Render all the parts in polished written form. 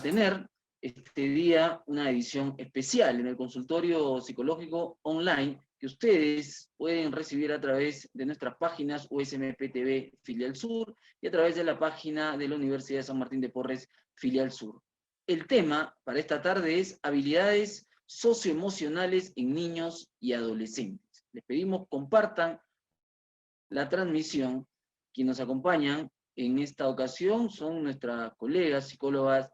tener este día una edición especial en el consultorio psicológico online que ustedes pueden recibir a través de nuestras páginas USMP TV Filial Sur y a través de la página de la Universidad de San Martín de Porres Filial Sur. El tema para esta tarde es habilidades socioemocionales en niños y adolescentes. Les pedimos compartan la transmisión. Quienes nos acompañan en esta ocasión son nuestras colegas psicólogas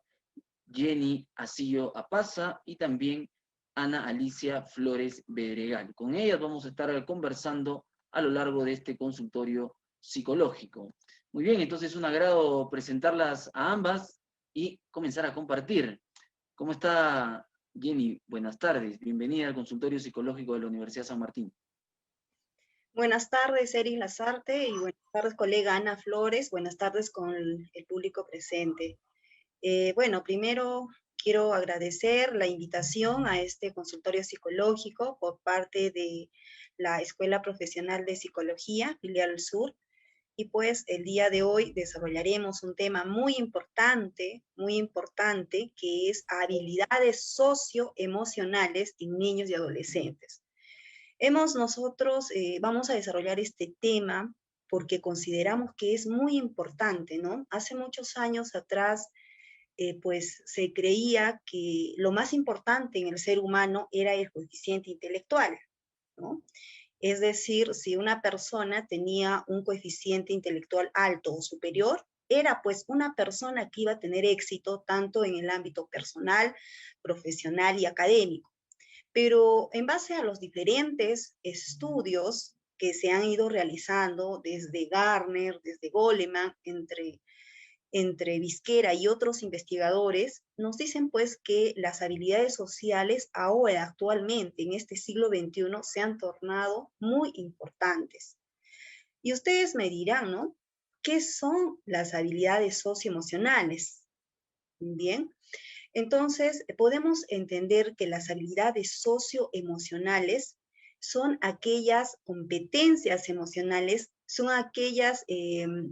Jenny Asillo Apaza y también Ana Alicia Flores Bedregal. Con ellas vamos a estar conversando a lo largo de este consultorio psicológico. Muy bien, entonces un agrado presentarlas a ambas y comenzar a compartir. ¿Cómo está Jenny? Buenas tardes, bienvenida al consultorio psicológico de la Universidad San Martín. Buenas tardes, Eris Lazarte, y buenas tardes, colega Ana Flores. Buenas tardes con el público presente. Bueno, primero quiero agradecer la invitación a este consultorio psicológico por parte de la Escuela Profesional de Psicología, Filial Sur, y pues el día de hoy desarrollaremos un tema muy importante, que es habilidades socioemocionales en niños y adolescentes. Nosotros vamos a desarrollar este tema porque consideramos que es muy importante, ¿no? Hace muchos años atrás, pues se creía que lo más importante en el ser humano era el coeficiente intelectual, ¿no? Es decir, si una persona tenía un coeficiente intelectual alto o superior, era pues una persona que iba a tener éxito tanto en el ámbito personal, profesional y académico. Pero en base a los diferentes estudios que se han ido realizando desde Gardner, desde Goleman, entre Visquera y otros investigadores, nos dicen pues que las habilidades sociales ahora, actualmente, en este siglo XXI, se han tornado muy importantes. Y ustedes me dirán, ¿no? ¿Qué son las habilidades socioemocionales? Bien. Entonces, podemos entender que las habilidades socioemocionales son aquellas competencias emocionales, son aquellas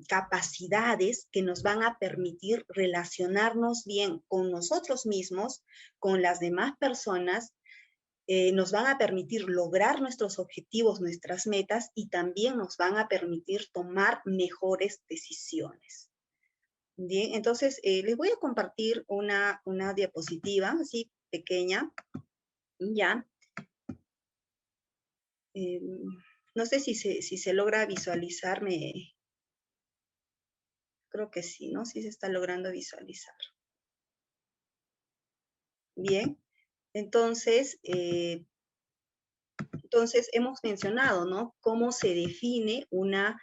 capacidades que nos van a permitir relacionarnos bien con nosotros mismos, con las demás personas, nos van a permitir lograr nuestros objetivos, nuestras metas, y también nos van a permitir tomar mejores decisiones. Bien, entonces les voy a compartir una diapositiva así pequeña, ya. No sé si se logra visualizarme. Creo que sí, ¿no? Sí se está logrando visualizar. Bien, entonces hemos mencionado, ¿no? Cómo se define una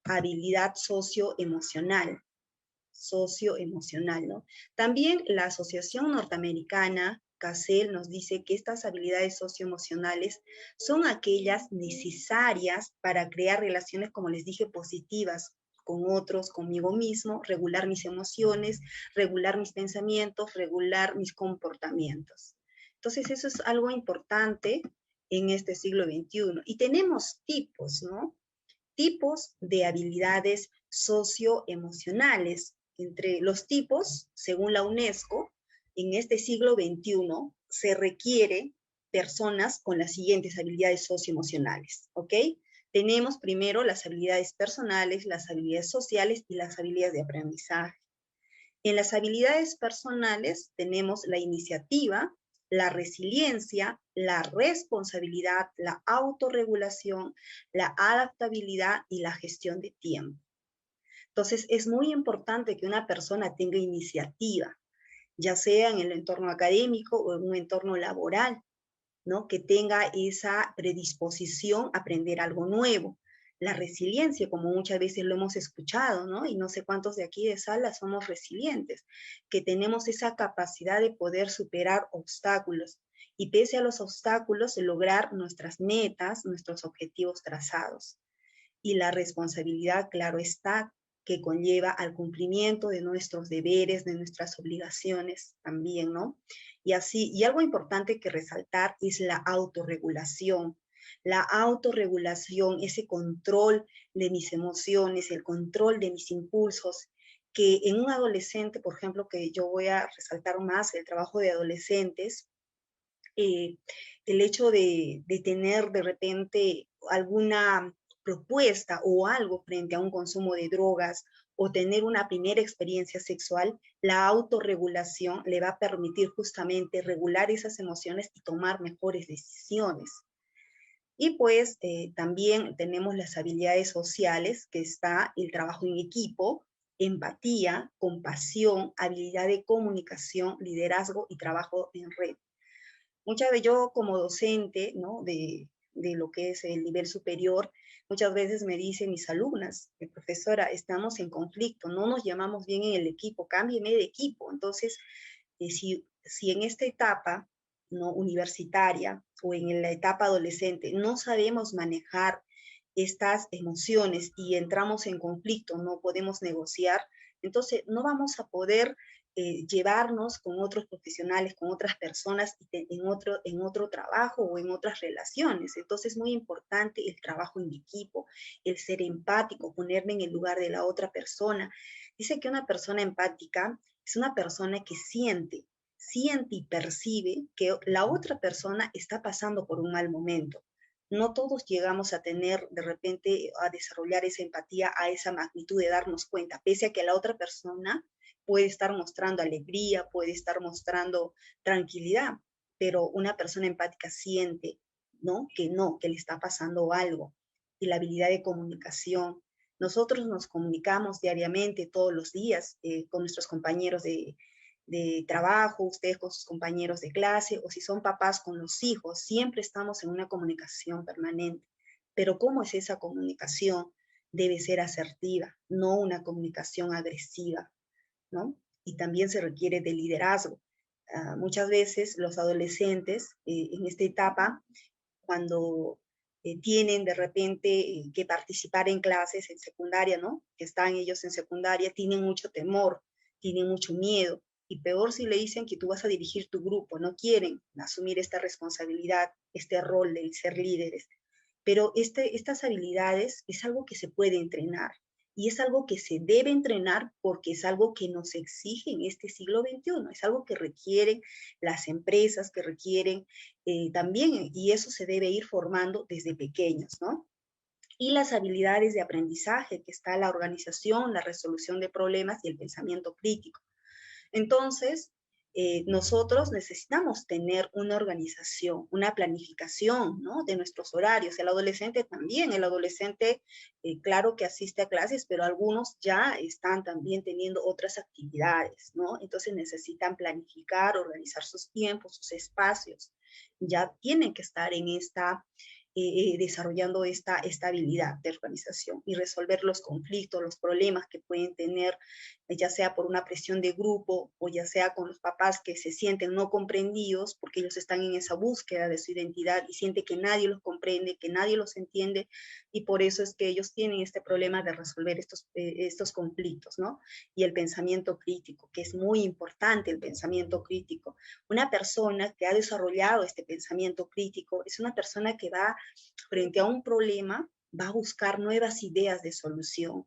habilidad socioemocional, ¿no? También la Asociación Norteamericana, CASEL, nos dice que estas habilidades socioemocionales son aquellas necesarias para crear relaciones, como les dije, positivas con otros, conmigo mismo, regular mis emociones, regular mis pensamientos, regular mis comportamientos. Entonces, eso es algo importante en este siglo XXI. Y tenemos tipos, ¿no? Tipos de habilidades socioemocionales. Entre los tipos, según la UNESCO, en este siglo XXI se requiere personas con las siguientes habilidades socioemocionales, ¿ok? Tenemos primero las habilidades personales, las habilidades sociales y las habilidades de aprendizaje. En las habilidades personales tenemos la iniciativa, la resiliencia, la responsabilidad, la autorregulación, la adaptabilidad y la gestión de tiempo. Entonces, es muy importante que una persona tenga iniciativa, ya sea en el entorno académico o en un entorno laboral, ¿no? Que tenga esa predisposición a aprender algo nuevo. La resiliencia, como muchas veces lo hemos escuchado, ¿no? Y no sé cuántos de aquí de sala somos resilientes, que tenemos esa capacidad de poder superar obstáculos y pese a los obstáculos lograr nuestras metas, nuestros objetivos trazados. Y la responsabilidad, claro está, que conlleva al cumplimiento de nuestros deberes, de nuestras obligaciones también, ¿no? Y así, y algo importante que resaltar es la autorregulación. La autorregulación, ese control de mis emociones, el control de mis impulsos, que en un adolescente, por ejemplo, que yo voy a resaltar más el trabajo de adolescentes, eh, el hecho de tener de repente alguna propuesta o algo frente a un consumo de drogas o tener una primera experiencia sexual, la autorregulación le va a permitir justamente regular esas emociones y tomar mejores decisiones. Y pues también tenemos las habilidades sociales, que está el trabajo en equipo, empatía, compasión, habilidad de comunicación, liderazgo y trabajo en red. Muchas veces yo como docente, ¿no? de lo que es el nivel superior, muchas veces me dicen mis alumnas, profesora, estamos en conflicto, no nos llamamos bien en el equipo, cámbieme de equipo. Entonces, si en esta etapa, ¿no? universitaria o en la etapa adolescente no sabemos manejar estas emociones y entramos en conflicto, no podemos negociar, entonces no vamos a poder llevarnos con otros profesionales, con otras personas en otro trabajo o en otras relaciones. Entonces es muy importante el trabajo en equipo, el ser empático, ponerme en el lugar de la otra persona. Dice que una persona empática es una persona que siente y percibe que la otra persona está pasando por un mal momento. No todos llegamos a tener, de repente, a desarrollar esa empatía a esa magnitud de darnos cuenta, pese a que la otra persona puede estar mostrando alegría, puede estar mostrando tranquilidad, pero una persona empática siente, ¿no? Que le está pasando algo. Y la habilidad de comunicación. Nosotros nos comunicamos diariamente, todos los días, con nuestros compañeros de trabajo, ustedes con sus compañeros de clase, o si son papás con los hijos, siempre estamos en una comunicación permanente. Pero ¿cómo es esa comunicación? Debe ser asertiva, no una comunicación agresiva, ¿no? Y también se requiere de liderazgo. Muchas veces los adolescentes en esta etapa, cuando tienen de repente que participar en clases en secundaria, ¿no? Que están ellos en secundaria, tienen mucho temor, tienen mucho miedo, y peor si le dicen que tú vas a dirigir tu grupo, no quieren asumir esta responsabilidad, este rol de ser líderes. Pero estas habilidades es algo que se puede entrenar y es algo que se debe entrenar porque es algo que nos exige en este siglo XXI, es algo que requieren las empresas, que requieren también, y eso se debe ir formando desde pequeños, ¿no? Y las habilidades de aprendizaje, que está la organización, la resolución de problemas y el pensamiento crítico. Entonces, nosotros necesitamos tener una organización, una planificación, ¿no? De nuestros horarios. El adolescente también, el adolescente, claro que asiste a clases, pero algunos ya están también teniendo otras actividades, ¿no? Entonces necesitan planificar, organizar sus tiempos, sus espacios. Ya tienen que estar en desarrollando esta habilidad de organización y resolver los conflictos, los problemas que pueden tener, ya sea por una presión de grupo o ya sea con los papás que se sienten no comprendidos porque ellos están en esa búsqueda de su identidad y sienten que nadie los comprende, que nadie los entiende, y por eso es que ellos tienen este problema de resolver estos conflictos, ¿no? Y el pensamiento crítico, que es muy importante el pensamiento crítico. Una persona que ha desarrollado este pensamiento crítico es una persona que va frente a un problema, va a buscar nuevas ideas de solución.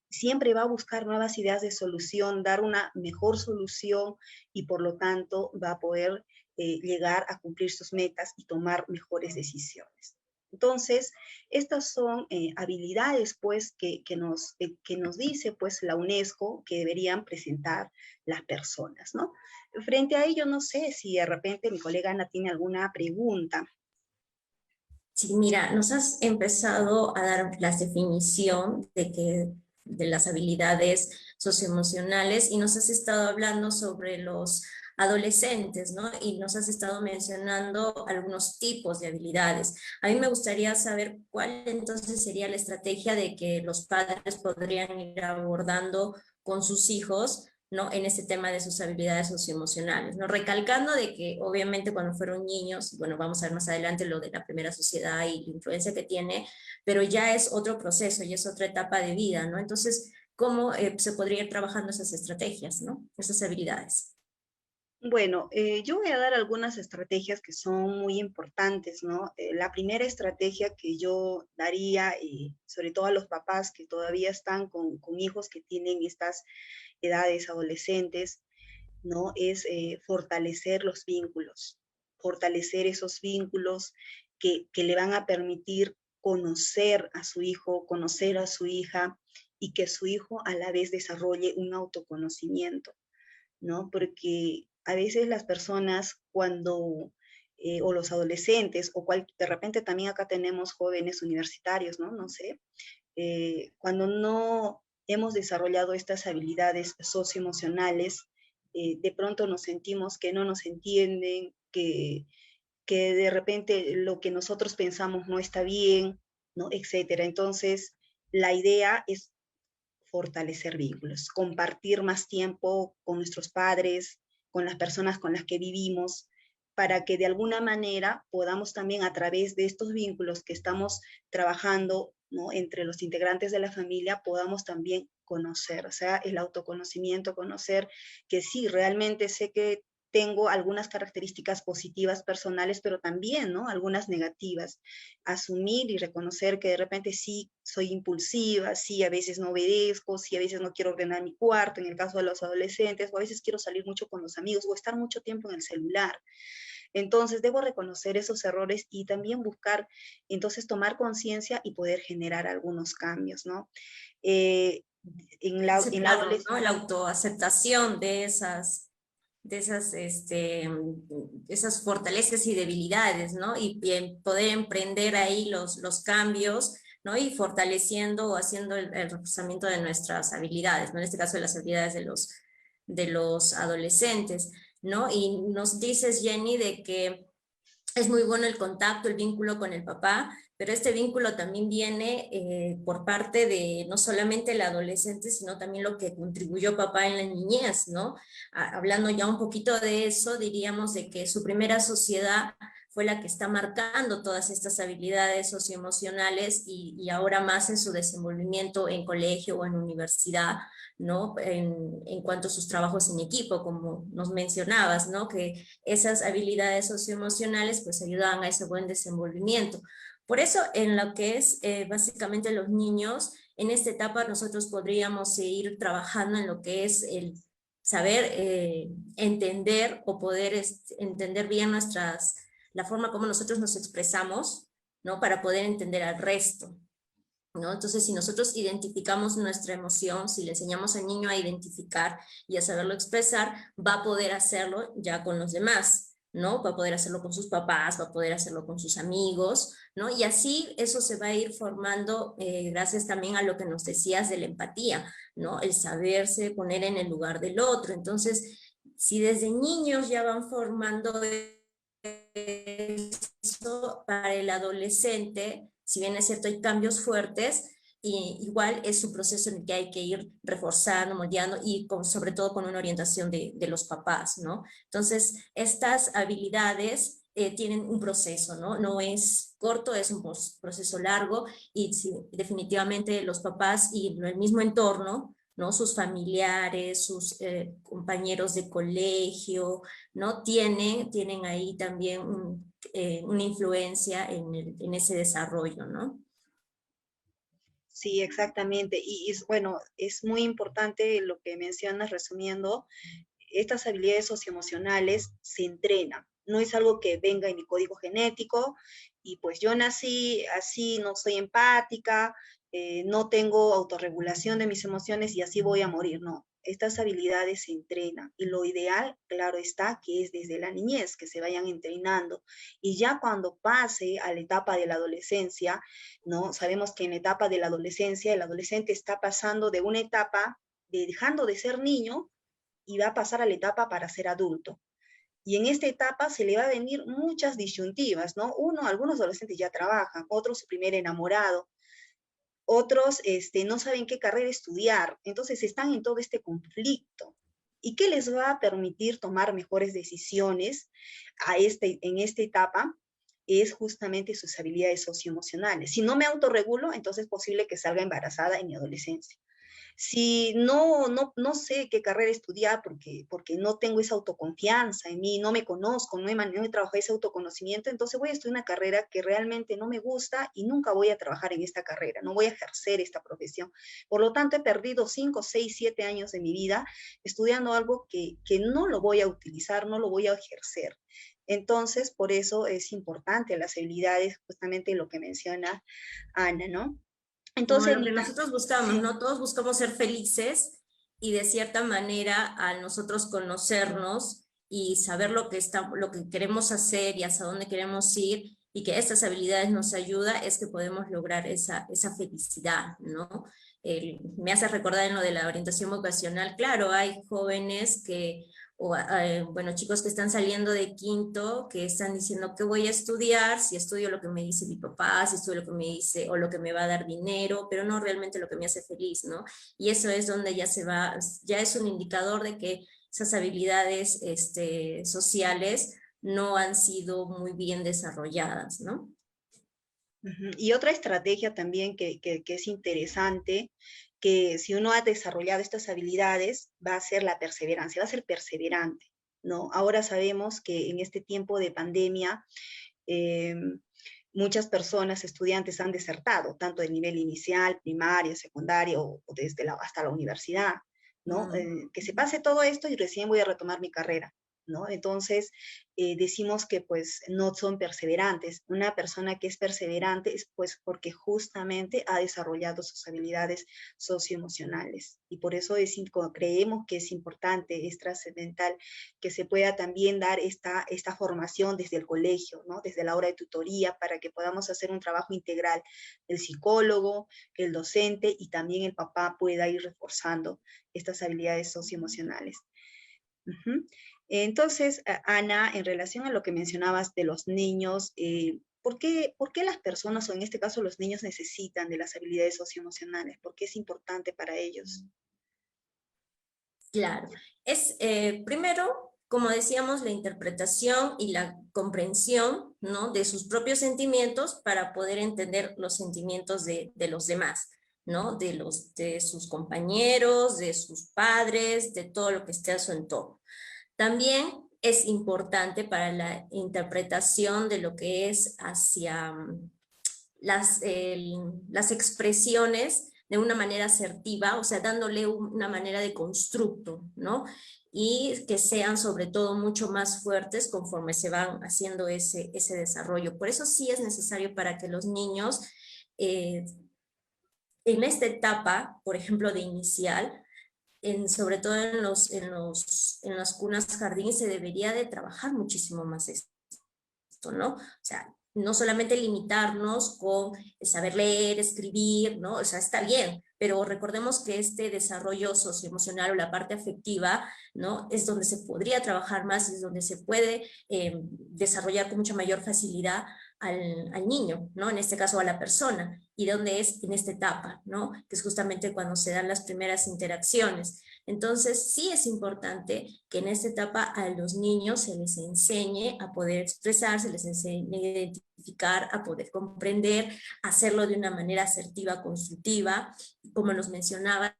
Siempre va a buscar nuevas ideas de solución, dar una mejor solución y por lo tanto va a poder llegar a cumplir sus metas y tomar mejores decisiones. Entonces, estas son habilidades pues que nos dice pues la UNESCO que deberían presentar las personas, ¿no? Frente a ello, no sé si de repente mi colega Ana tiene alguna pregunta. Sí, mira, nos has empezado a dar la definición de las habilidades socioemocionales y nos has estado hablando sobre los adolescentes, ¿no? Y nos has estado mencionando algunos tipos de habilidades. A mí me gustaría saber cuál entonces sería la estrategia de que los padres podrían ir abordando con sus hijos, ¿no? En este tema de sus habilidades socioemocionales, ¿no? Recalcando de que obviamente cuando fueron niños, bueno, vamos a ver más adelante lo de la primera sociedad y la influencia que tiene, pero ya es otro proceso, ya es otra etapa de vida, ¿no? Entonces, ¿cómo se podría ir trabajando esas estrategias, ¿no? Esas habilidades? Bueno, yo voy a dar algunas estrategias que son muy importantes, ¿no? La primera estrategia que yo daría, sobre todo a los papás que todavía están con hijos que tienen estas edades adolescentes, ¿no? Es fortalecer los vínculos, fortalecer esos vínculos que le van a permitir conocer a su hijo, conocer a su hija y que su hijo a la vez desarrolle un autoconocimiento, ¿no? Porque a veces las personas cuando, o los adolescentes, de repente también acá tenemos jóvenes universitarios, ¿no? No sé, cuando no hemos desarrollado estas habilidades socioemocionales, de pronto nos sentimos que no nos entienden, que de repente lo que nosotros pensamos no está bien, ¿no? Etcétera. Entonces, la idea es fortalecer vínculos, compartir más tiempo con nuestros padres, con las personas con las que vivimos, para que de alguna manera podamos también a través de estos vínculos que estamos trabajando, ¿no? Entre los integrantes de la familia, podamos también conocer, o sea, el autoconocimiento, conocer que sí, realmente sé que tengo algunas características positivas personales, pero también, ¿no? Algunas negativas. Asumir y reconocer que de repente sí soy impulsiva, sí a veces no obedezco, sí a veces no quiero ordenar mi cuarto, en el caso de los adolescentes, o a veces quiero salir mucho con los amigos o estar mucho tiempo en el celular. Entonces, debo reconocer esos errores y también buscar, entonces, tomar conciencia y poder generar algunos cambios, ¿no? Eh, en la Aceptarlo, adolescencia. ¿no? La autoaceptación de esas fortalezas y debilidades, ¿no? Y poder emprender ahí los cambios, ¿no? Y fortaleciendo o haciendo el reforzamiento de nuestras habilidades, ¿no? En este caso de las habilidades de los adolescentes, ¿no? Y nos dices, Jenny, de que es muy bueno el contacto, el vínculo con el papá, pero este vínculo también viene por parte de no solamente el adolescente, sino también lo que contribuyó papá en la niñez, ¿no? Hablando ya un poquito de eso, diríamos de que su primera sociedad fue la que está marcando todas estas habilidades socioemocionales y ahora más en su desenvolvimiento en colegio o en universidad, ¿no? En cuanto a sus trabajos en equipo, como nos mencionabas, ¿no? Que esas habilidades socioemocionales pues ayudan a ese buen desenvolvimiento. Por eso, en lo que es básicamente los niños, en esta etapa nosotros podríamos ir trabajando en lo que es el saber entender o poder entender bien la forma como nosotros nos expresamos, ¿no? Para poder entender al resto, ¿no? Entonces, si nosotros identificamos nuestra emoción, si le enseñamos al niño a identificar y a saberlo expresar, va a poder hacerlo ya con los demás, ¿no? Va a poder hacerlo con sus papás, va a poder hacerlo con sus amigos, ¿no? Y así eso se va a ir formando gracias también a lo que nos decías de la empatía, ¿no? El saberse poner en el lugar del otro. Entonces, si desde niños ya van formando eso para el adolescente, si bien es cierto hay cambios fuertes, y igual es un proceso en el que hay que ir reforzando, moldeando y sobre todo con una orientación de los papás, ¿no? Entonces, estas habilidades tienen un proceso, ¿no? No es corto, es un proceso largo y sí, definitivamente los papás y el mismo entorno, ¿no? Sus familiares, sus compañeros de colegio, ¿no? Tienen ahí también una influencia en ese desarrollo, ¿no? Sí, exactamente. Y bueno, es muy importante lo que mencionas, resumiendo, estas habilidades socioemocionales se entrenan. No es algo que venga en mi código genético y pues yo nací así, no soy empática, no tengo autorregulación de mis emociones y así voy a morir. No, estas habilidades se entrenan y lo ideal, claro está, que es desde la niñez, que se vayan entrenando. Y ya cuando pase a la etapa de la adolescencia, ¿no? Sabemos que en la etapa de la adolescencia, el adolescente está pasando de una etapa de dejando de ser niño y va a pasar a la etapa para ser adulto. Y en esta etapa se le va a venir muchas disyuntivas, ¿no? Algunos adolescentes ya trabajan, otros su primer enamorado, otros no saben qué carrera estudiar, entonces están en todo este conflicto. ¿Y qué les va a permitir tomar mejores decisiones en esta etapa? Es justamente sus habilidades socioemocionales. Si no me autorregulo, entonces es posible que salga embarazada en mi adolescencia. Si no sé qué carrera estudiar porque no tengo esa autoconfianza en mí, no me conozco, no he trabajado ese autoconocimiento, entonces voy a estudiar una carrera que realmente no me gusta y nunca voy a trabajar en esta carrera, no voy a ejercer esta profesión. Por lo tanto, he perdido 5, 6, 7 años de mi vida estudiando algo que no lo voy a utilizar, no lo voy a ejercer. Entonces, por eso es importante las habilidades, justamente lo que menciona Ana, ¿no? Como Entonces, lo que nosotros buscamos, sí. ¿no? Todos buscamos ser felices y de cierta manera al nosotros conocernos y saber lo que queremos hacer y hasta dónde queremos ir y que estas habilidades nos ayudan, es que podemos lograr esa felicidad, ¿no? Me hace recordar en lo de la orientación vocacional, claro, hay jóvenes que bueno, chicos que están saliendo de quinto, que están diciendo que voy a estudiar, si estudio lo que me dice mi papá, si estudio lo que me dice o lo que me va a dar dinero, pero no realmente lo que me hace feliz, ¿no? Y eso es donde ya se va, ya es un indicador de que esas habilidades sociales no han sido muy bien desarrolladas, ¿no? Y otra estrategia también que es interesante, que si uno ha desarrollado estas habilidades, va a ser la perseverancia, va a ser perseverante, ¿no? Ahora sabemos que en este tiempo de pandemia, eh, muchas personas, estudiantes, han desertado, tanto de nivel inicial, primario, secundario, o desde hasta la universidad, ¿no? Que se pase todo esto y recién voy a retomar mi carrera, ¿no? Entonces, decimos que pues no son perseverantes. Una persona que es perseverante es pues porque justamente ha desarrollado sus habilidades socioemocionales. Y por eso creemos que es importante, es trascendental que se pueda también dar esta formación desde el colegio, ¿no? Desde la hora de tutoría, para que podamos hacer un trabajo integral. El psicólogo, el docente y también el papá pueda ir reforzando estas habilidades socioemocionales. Uh-huh. Entonces, Ana, en relación a lo que mencionabas de los niños, ¿por qué las personas, o en este caso los niños, necesitan de las habilidades socioemocionales? ¿Por qué es importante para ellos? Claro, es primero, como decíamos, la interpretación y la comprensión, ¿no? De sus propios sentimientos para poder entender los sentimientos de los demás, ¿no? De sus compañeros, de sus padres, de todo lo que esté a su entorno. También es importante para la interpretación de lo que es hacia las expresiones de una manera asertiva, o sea, dándole una manera de constructo, ¿no? Y que sean sobre todo mucho más fuertes conforme se van haciendo ese desarrollo. Por eso sí es necesario para que los niños eh, en esta etapa, por ejemplo, de inicial, sobre todo en las cunas jardín, se debería de trabajar muchísimo más esto, ¿no? O sea, no solamente limitarnos con saber leer, escribir, ¿no? O sea, está bien, pero recordemos que este desarrollo socioemocional o la parte afectiva, ¿no? Es donde se podría trabajar más, es donde se puede desarrollar con mucha mayor facilidad al niño, ¿no? En este caso a la persona, y donde es en esta etapa, ¿no? Que es justamente cuando se dan las primeras interacciones. Entonces, sí es importante que en esta etapa a los niños se les enseñe a poder expresar, se les enseñe a identificar, a poder comprender, hacerlo de una manera asertiva, constructiva, como nos mencionaba,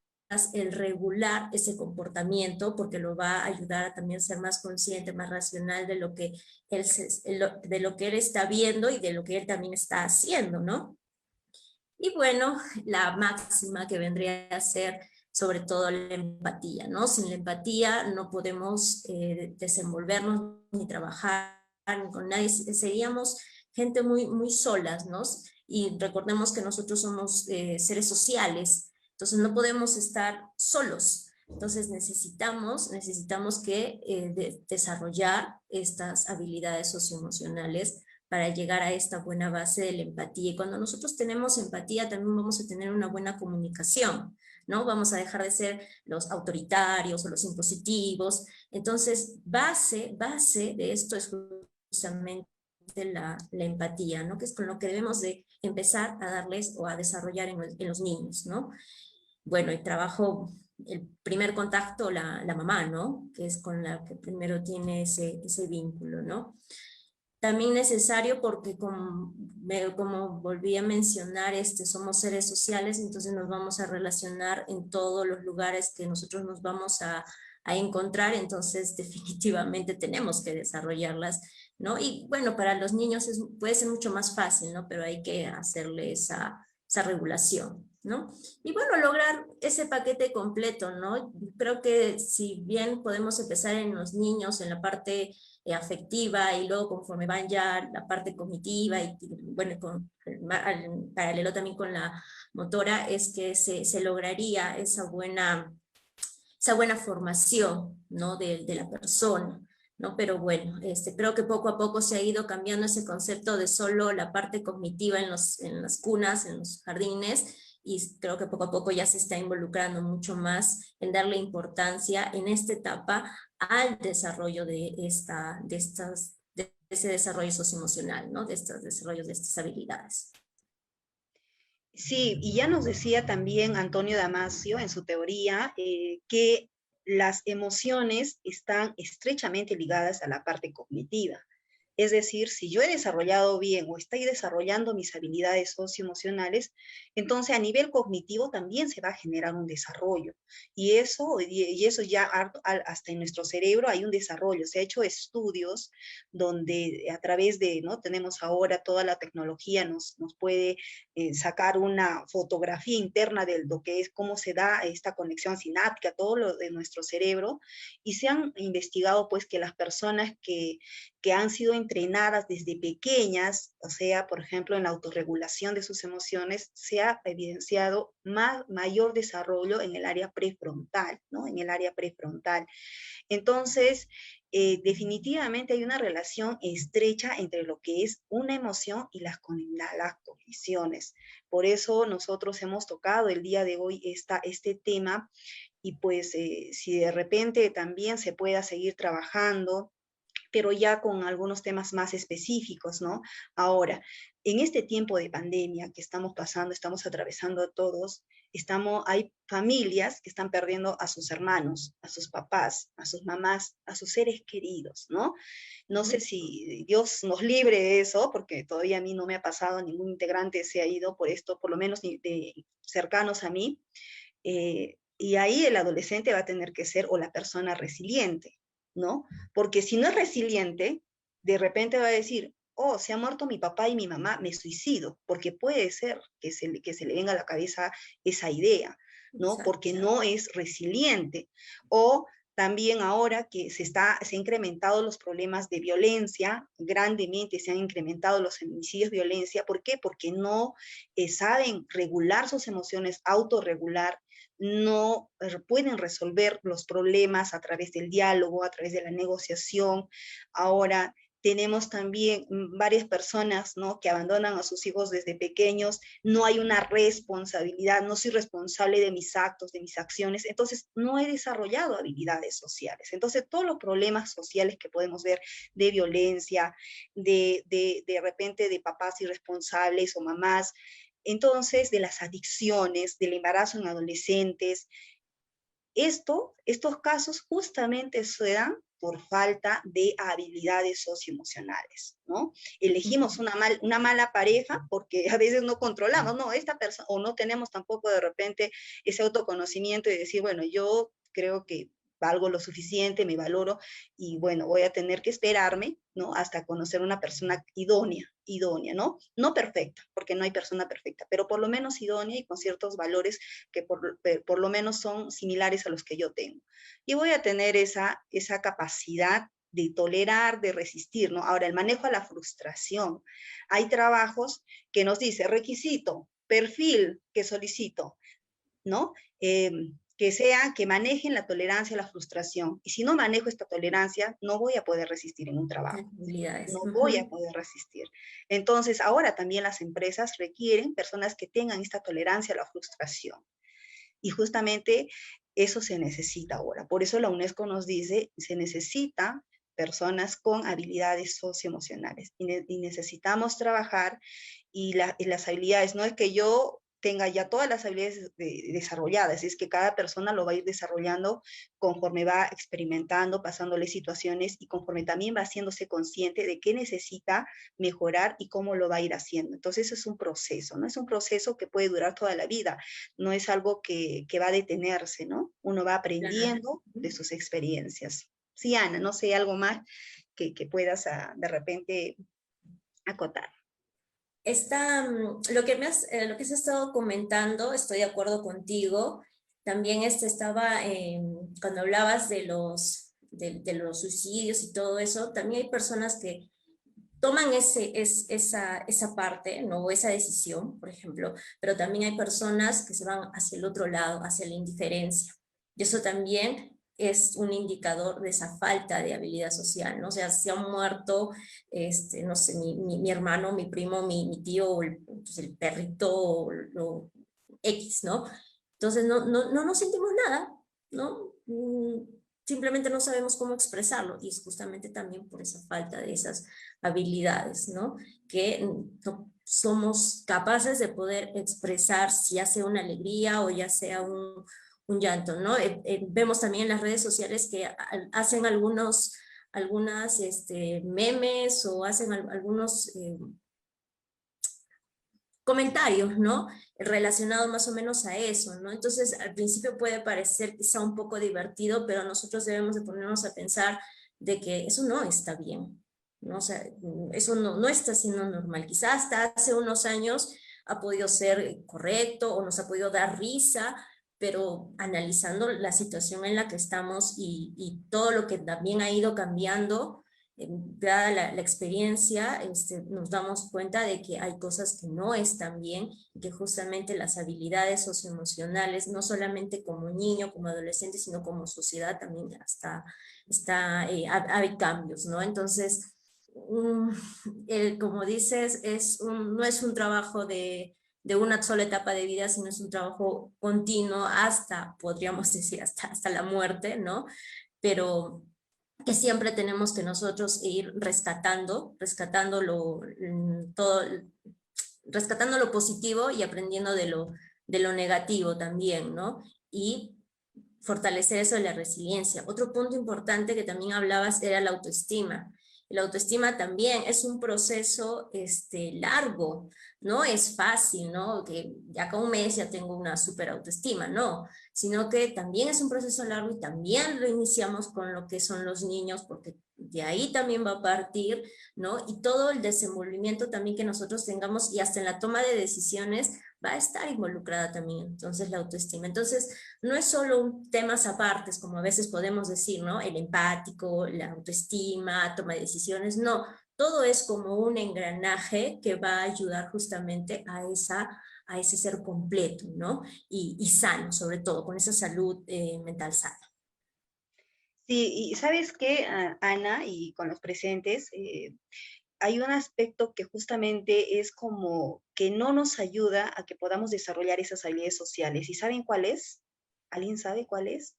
el regular ese comportamiento, porque lo va a ayudar a también ser más consciente, más racional de lo que de lo que él está viendo y de lo que él también está haciendo, ¿no? Y bueno, la máxima que vendría a ser sobre todo la empatía, ¿no? Sin la empatía no podemos desenvolvernos ni trabajar ni con nadie, seríamos gente muy, muy solas, ¿no? Y recordemos que nosotros somos seres sociales, entonces no podemos estar solos. Entonces necesitamos que desarrollar estas habilidades socioemocionales para llegar a esta buena base de la empatía. Y cuando nosotros tenemos empatía, también vamos a tener una buena comunicación, ¿no? Vamos a dejar de ser los autoritarios o los impositivos. Entonces, base de esto es justamente la empatía, ¿no? Que es con lo que debemos de empezar a darles o a desarrollar en los niños, ¿no? Bueno, y trabajo el primer contacto, la mamá, ¿no? Que es con la que primero tiene ese vínculo, ¿no? también necesario porque como volví a mencionar, somos seres sociales, entonces nos vamos a relacionar en todos los lugares que nosotros nos vamos a encontrar, entonces definitivamente tenemos que desarrollarlas, ¿no? Y bueno, para los niños puede ser mucho más fácil, ¿no? Pero hay que hacerle esa regulación, ¿no? Y bueno, lograr ese paquete completo, ¿no? Creo que si bien podemos empezar en los niños, en la parte afectiva, y luego conforme van ya la parte cognitiva y bueno, al paralelo también con la motora, es que se lograría esa buena formación, ¿no? de la persona, ¿no? Pero bueno, creo que poco a poco se ha ido cambiando ese concepto de solo la parte cognitiva en las cunas, en los jardines, y creo que poco a poco ya se está involucrando mucho más en darle importancia en esta etapa al desarrollo de ese desarrollo socioemocional, ¿no? De estos desarrollos de estas habilidades. Sí, y ya nos decía también Antonio Damasio en su teoría que las emociones están estrechamente ligadas a la parte cognitiva. Es decir, si yo he desarrollado bien o estoy desarrollando mis habilidades socioemocionales, entonces a nivel cognitivo también se va a generar un desarrollo. Y eso ya hasta en nuestro cerebro hay un desarrollo. Se ha hecho estudios donde a través de, ¿no? Tenemos ahora toda la tecnología, nos puede sacar una fotografía interna de lo que es, cómo se da esta conexión sináptica, todo lo de nuestro cerebro, y se han investigado pues que las personas que han sido entrenadas desde pequeñas, o sea, por ejemplo, en la autorregulación de sus emociones, se ha evidenciado mayor desarrollo en el área prefrontal, ¿no? En el área prefrontal. Entonces, definitivamente hay una relación estrecha entre lo que es una emoción y las cogniciones. Por eso nosotros hemos tocado el día de hoy este tema, y pues si de repente también se pueda seguir trabajando, pero ya con algunos temas más específicos, ¿no? Ahora, en este tiempo de pandemia que estamos pasando, estamos atravesando todos, hay familias que están perdiendo a sus hermanos, a sus papás, a sus mamás, a sus seres queridos, ¿no? No sé si Dios nos libre de eso, porque todavía a mí no me ha pasado, ningún integrante se ha ido por esto, por lo menos de cercanos a mí, y ahí el adolescente va a tener que ser o la persona resiliente, ¿no? Porque si no es resiliente, de repente va a decir, oh, se ha muerto mi papá y mi mamá, me suicido, porque puede ser que se le venga a la cabeza esa idea, ¿no? Exacto. Porque no es resiliente. O también ahora que se han incrementado los problemas de violencia, grandemente se han incrementado los homicidios, violencia. ¿Por qué? Porque no saben regular sus emociones, autorregular, no pueden resolver los problemas a través del diálogo, a través de la negociación. Ahora tenemos también varias personas, ¿no?, que abandonan a sus hijos desde pequeños, no hay una responsabilidad, no soy responsable de mis actos, de mis acciones, entonces no he desarrollado habilidades sociales. Entonces todos los problemas sociales que podemos ver de violencia, de repente de papás irresponsables o mamás, entonces de las adicciones, del embarazo en adolescentes, estos casos justamente se dan por falta de habilidades socioemocionales, ¿no? Elegimos una mala pareja porque a veces no controlamos, no, esta persona, o no tenemos tampoco de repente ese autoconocimiento y decir, bueno, yo creo que valgo lo suficiente, me valoro, y bueno, voy a tener que esperarme, ¿no?, hasta conocer una persona idónea, ¿no? No perfecta, porque no hay persona perfecta, pero por lo menos idónea y con ciertos valores que por lo menos son similares a los que yo tengo. Y voy a tener esa capacidad de tolerar, de resistir, ¿no? Ahora, el manejo a la frustración. Hay trabajos que nos dice requisito, perfil que solicito, ¿no? Que manejen la tolerancia a la frustración. Y si no manejo esta tolerancia, no voy a poder resistir en un trabajo. No voy a poder resistir. Entonces, ahora también las empresas requieren personas que tengan esta tolerancia a la frustración. Y justamente eso se necesita ahora. Por eso la UNESCO nos dice, se necesita personas con habilidades socioemocionales. Y necesitamos trabajar, y las habilidades, no es que yo tenga ya todas las habilidades desarrolladas, es que cada persona lo va a ir desarrollando conforme va experimentando, pasándole situaciones y conforme también va haciéndose consciente de qué necesita mejorar y cómo lo va a ir haciendo. Entonces es un proceso, ¿no? Es un proceso que puede durar toda la vida, no es algo que va a detenerse, ¿no? Uno va aprendiendo de sus experiencias. Sí, Ana, no sé, algo más que puedas de repente acotar. Lo que has estado comentando, estoy de acuerdo contigo. También cuando hablabas de los suicidios y todo eso, también hay personas que toman esa parte, ¿no? O esa decisión, por ejemplo, pero también hay personas que se van hacia el otro lado, hacia la indiferencia. Y eso también es un indicador de esa falta de habilidad social, ¿no? O sea, se han muerto, no sé, mi hermano, mi primo, mi tío, pues el perrito, lo X, ¿no? Entonces no nos sentimos nada, ¿no? Simplemente no sabemos cómo expresarlo, y es justamente también por esa falta de esas habilidades, ¿no? Que no somos capaces de poder expresar, ya sea una alegría o ya sea un llanto, ¿no? Vemos también en las redes sociales que hacen algunas memes o hacen algunos comentarios, ¿no? Relacionado más o menos a eso, ¿no? Entonces, al principio puede parecer quizá un poco divertido, pero nosotros debemos de ponernos a pensar de que eso no está bien, ¿no? O sea, eso no está siendo normal. Quizás hasta hace unos años ha podido ser correcto o nos ha podido dar risa, pero analizando la situación en la que estamos y todo lo que también ha ido cambiando, dada la experiencia, nos damos cuenta de que hay cosas que no están bien y que justamente las habilidades socioemocionales, no solamente como niño, como adolescente, sino como sociedad también hay cambios, ¿no? Entonces, como dices, no es un trabajo de una sola etapa de vida, sino es un trabajo continuo podríamos decir, hasta la muerte, ¿no? Pero que siempre tenemos que nosotros ir rescatando lo positivo y aprendiendo de lo negativo también, ¿no? Y fortalecer eso de la resiliencia. Otro punto importante que también hablabas era la autoestima. La autoestima también es un proceso largo, no es fácil, ¿no? Que ya cada un mes ya tengo una súper autoestima, no, sino que también es un proceso largo y también lo iniciamos con lo que son los niños, porque de ahí también va a partir, ¿no? Y todo el desenvolvimiento también que nosotros tengamos y hasta en la toma de decisiones va a estar involucrada también, entonces, la autoestima. Entonces, no es solo un temas apartes, como a veces podemos decir, ¿no? El empático, la autoestima, toma de decisiones, no. Todo es como un engranaje que va a ayudar justamente a ese ser completo, ¿no? Y sano, sobre todo, con esa salud mental sana. Sí, y sabes qué, Ana, y con los presentes, hay un aspecto que justamente es como que no nos ayuda a que podamos desarrollar esas habilidades sociales. ¿Y saben cuál es? ¿Alguien sabe cuál es?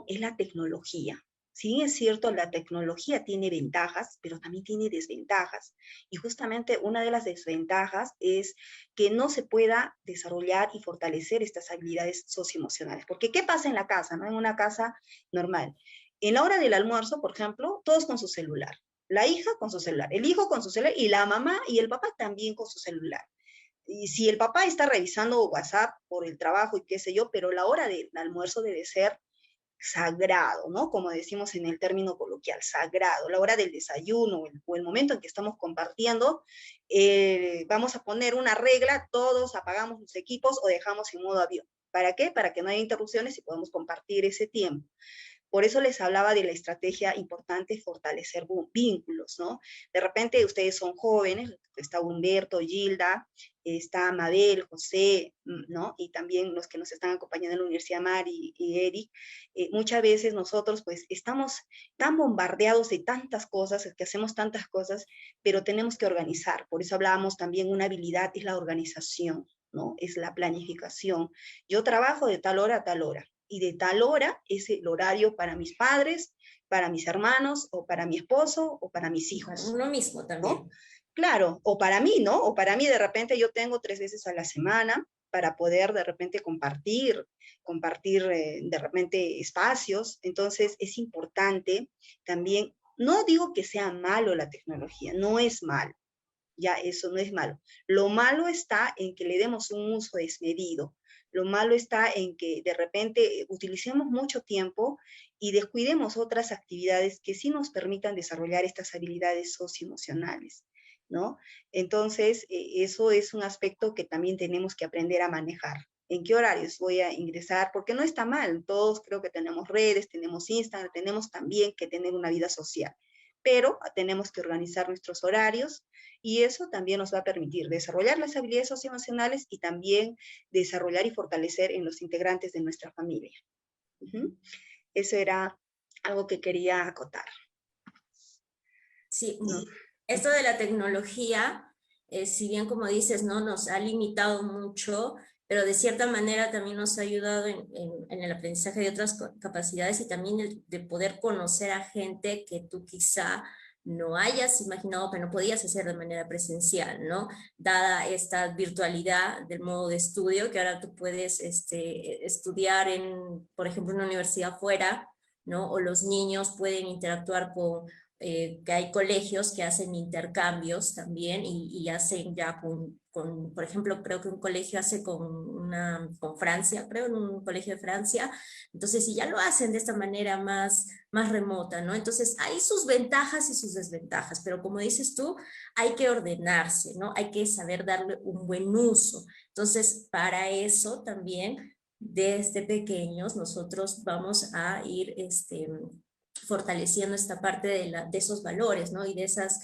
Es la tecnología. Si bien es cierto, la tecnología tiene ventajas, pero también tiene desventajas. Y justamente una de las desventajas es que no se pueda desarrollar y fortalecer estas habilidades socioemocionales. Porque ¿qué pasa en la casa, no? En una casa normal. En la hora del almuerzo, por ejemplo, todos con su celular. La hija con su celular, el hijo con su celular y la mamá y el papá también con su celular. Y si el papá está revisando WhatsApp por el trabajo y qué sé yo, pero la hora del almuerzo debe ser sagrado, ¿no? Como decimos en el término coloquial, sagrado, la hora del desayuno o el momento en que estamos compartiendo, vamos a poner una regla, todos apagamos los equipos o dejamos en modo avión. ¿Para qué? Para que no haya interrupciones y podamos compartir ese tiempo. Por eso les hablaba de la estrategia importante, fortalecer vínculos, ¿no? De repente ustedes son jóvenes, está Humberto, Gilda, está Mabel, José, ¿no? Y también los que nos están acompañando en la Universidad Mari y Eric. Muchas veces nosotros pues estamos tan bombardeados de tantas cosas, que hacemos tantas cosas, pero tenemos que organizar. Por eso hablábamos también, una habilidad es la organización, ¿no? Es la planificación. Yo trabajo de tal hora a tal hora y de tal hora es el horario para mis padres, para mis hermanos, o para mi esposo, o para mis hijos. Para uno mismo también. ¿No? Claro, o para mí, ¿no? O para mí de repente yo tengo 3 veces a la semana para poder de repente compartir de repente espacios. Entonces es importante también, no digo que sea malo la tecnología, no es malo, ya eso no es malo. Lo malo está en que le demos un uso desmedido. Lo malo está en que de repente utilicemos mucho tiempo y descuidemos otras actividades que sí nos permitan desarrollar estas habilidades socioemocionales, ¿no? Entonces, eso es un aspecto que también tenemos que aprender a manejar. ¿En qué horarios voy a ingresar? Porque no está mal, todos creo que tenemos redes, tenemos Instagram, tenemos también que tener una vida social, pero tenemos que organizar nuestros horarios y eso también nos va a permitir desarrollar las habilidades socioemocionales y también desarrollar y fortalecer en los integrantes de nuestra familia. Eso era algo que quería acotar. Sí, no. Esto de la tecnología, si bien como dices, ¿no? Nos ha limitado mucho, pero de cierta manera también nos ha ayudado en el aprendizaje de otras capacidades y también de poder conocer a gente que tú quizá no hayas imaginado que no podías hacer de manera presencial, ¿no? Dada esta virtualidad del modo de estudio, que ahora tú puedes estudiar por ejemplo, en una universidad fuera, ¿no? O los niños pueden interactuar que hay colegios que hacen intercambios también y hacen ya por ejemplo, creo que un colegio hace con Francia, creo, en un colegio de Francia, entonces si ya lo hacen de esta manera más remota, ¿no? Entonces hay sus ventajas y sus desventajas, pero como dices tú, hay que ordenarse, ¿no? Hay que saber darle un buen uso. Entonces, para eso también, desde pequeños, nosotros vamos a ir, fortaleciendo esta parte de esos valores, ¿no? Y de esas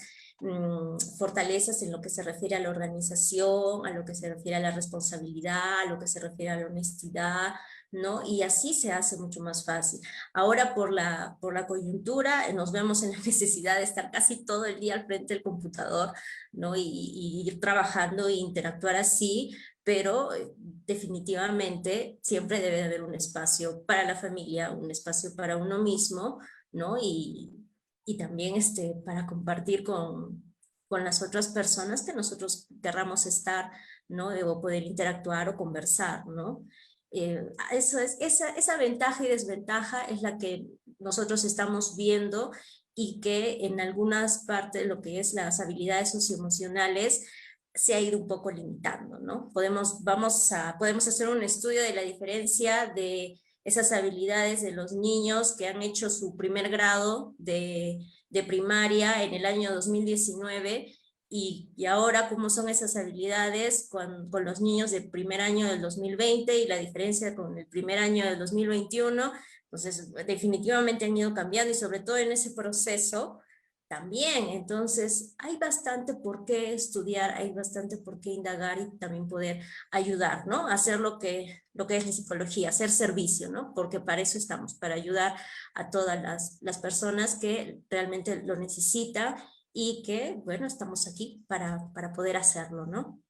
fortalezas en lo que se refiere a la organización, a lo que se refiere a la responsabilidad, a lo que se refiere a la honestidad, ¿no? Y así se hace mucho más fácil. Ahora por la coyuntura nos vemos en la necesidad de estar casi todo el día al frente del computador, ¿no? Y ir trabajando e interactuar así, pero definitivamente siempre debe de haber un espacio para la familia, un espacio para uno mismo, ¿no? Y también para compartir con las otras personas que nosotros querramos estar, ¿no? O poder interactuar o conversar, ¿no? Esa ventaja y desventaja es la que nosotros estamos viendo y que en algunas partes de lo que es las habilidades socioemocionales se ha ido un poco limitando, ¿no? Podemos hacer un estudio de la diferencia de esas habilidades de los niños que han hecho su primer grado de primaria en el año 2019 y ahora cómo son esas habilidades con los niños del primer año del 2020 y la diferencia con el primer año del 2021. Entonces, definitivamente han ido cambiando y sobre todo en ese proceso también. Entonces, hay bastante por qué estudiar, hay bastante por qué indagar y también poder ayudar, ¿no? Hacer lo que es la psicología, hacer servicio, ¿no? Porque para eso estamos, para ayudar a todas las personas que realmente lo necesitan y que, bueno, estamos aquí para poder hacerlo, ¿no?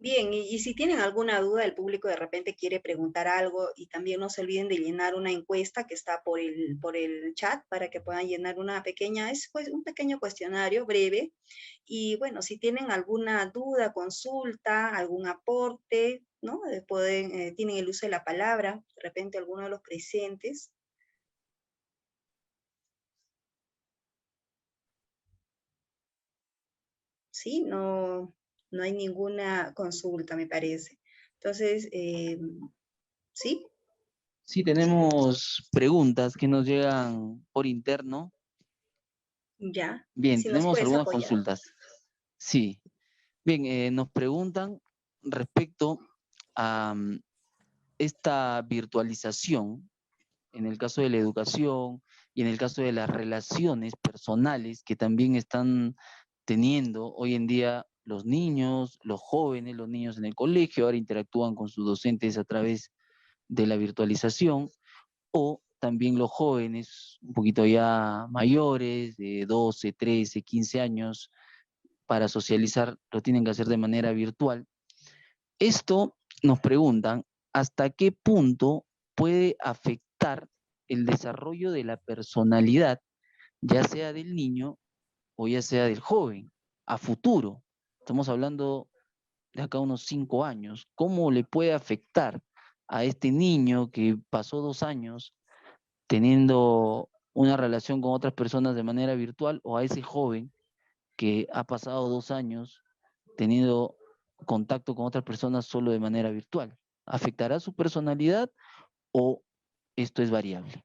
Bien, y si tienen alguna duda, el público de repente quiere preguntar algo y también no se olviden de llenar una encuesta que está por el chat para que puedan llenar pues, un pequeño cuestionario breve. Y bueno, si tienen alguna duda, consulta, algún aporte, ¿no? Tienen el uso de la palabra, de repente alguno de los presentes. Sí, no hay ninguna consulta, me parece. Entonces, ¿sí? Sí, tenemos preguntas que nos llegan por interno. Ya. Bien, Si nos tenemos puedes algunas apoyar. consultas. Sí. Bien, nos preguntan respecto a esta virtualización, en el caso de la educación y en el caso de las relaciones personales que también están teniendo hoy en día los niños, los jóvenes, los niños en el colegio, ahora interactúan con sus docentes a través de la virtualización, o también los jóvenes un poquito ya mayores, de 12, 13, 15 años, para socializar lo tienen que hacer de manera virtual. Esto nos preguntan, ¿hasta qué punto puede afectar el desarrollo de la personalidad, ya sea del niño o ya sea del joven? a futuro, estamos hablando de acá a unos 5 años, ¿cómo le puede afectar a este niño que pasó 2 años teniendo una relación con otras personas de manera virtual, o a ese joven que ha pasado 2 años teniendo contacto con otras personas solo de manera virtual? ¿Afectará su personalidad o esto es variable?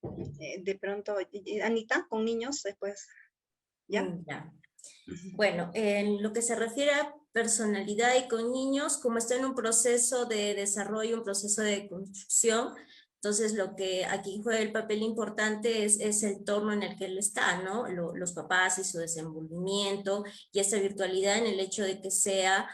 De pronto, Anita, con niños después, ¿ya? Ya. Bueno, en lo que se refiere a personalidad y con niños, como está en un proceso de desarrollo, un proceso de construcción, entonces lo que aquí juega el papel importante es el entorno en el que él está, ¿no? Los papás y su desenvolvimiento y esa virtualidad en el hecho de que sea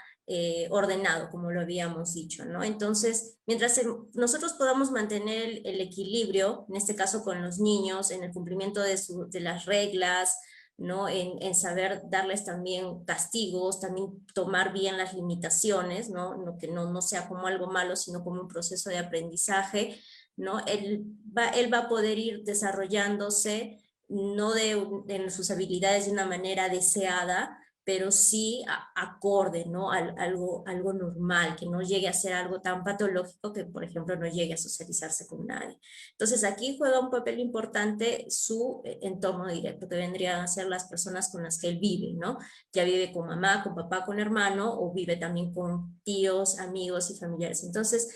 ordenado, como lo habíamos dicho, ¿no? Entonces, mientras nosotros podamos mantener el equilibrio, en este caso con los niños, en el cumplimiento de las reglas, ¿no? En saber darles también castigos, también tomar bien las limitaciones, ¿no? Que no sea como algo malo, sino como un proceso de aprendizaje, ¿no? Él va a poder ir desarrollándose, no en sus habilidades de una manera deseada, pero sí acorde, ¿no? Algo normal, que no llegue a ser algo tan patológico que, por ejemplo, no llegue a socializarse con nadie. Entonces aquí juega un papel importante su entorno directo, que vendrían a ser las personas con las que él vive, ¿no? Ya vive con mamá, con papá, con hermano, o vive también con tíos, amigos y familiares. Entonces,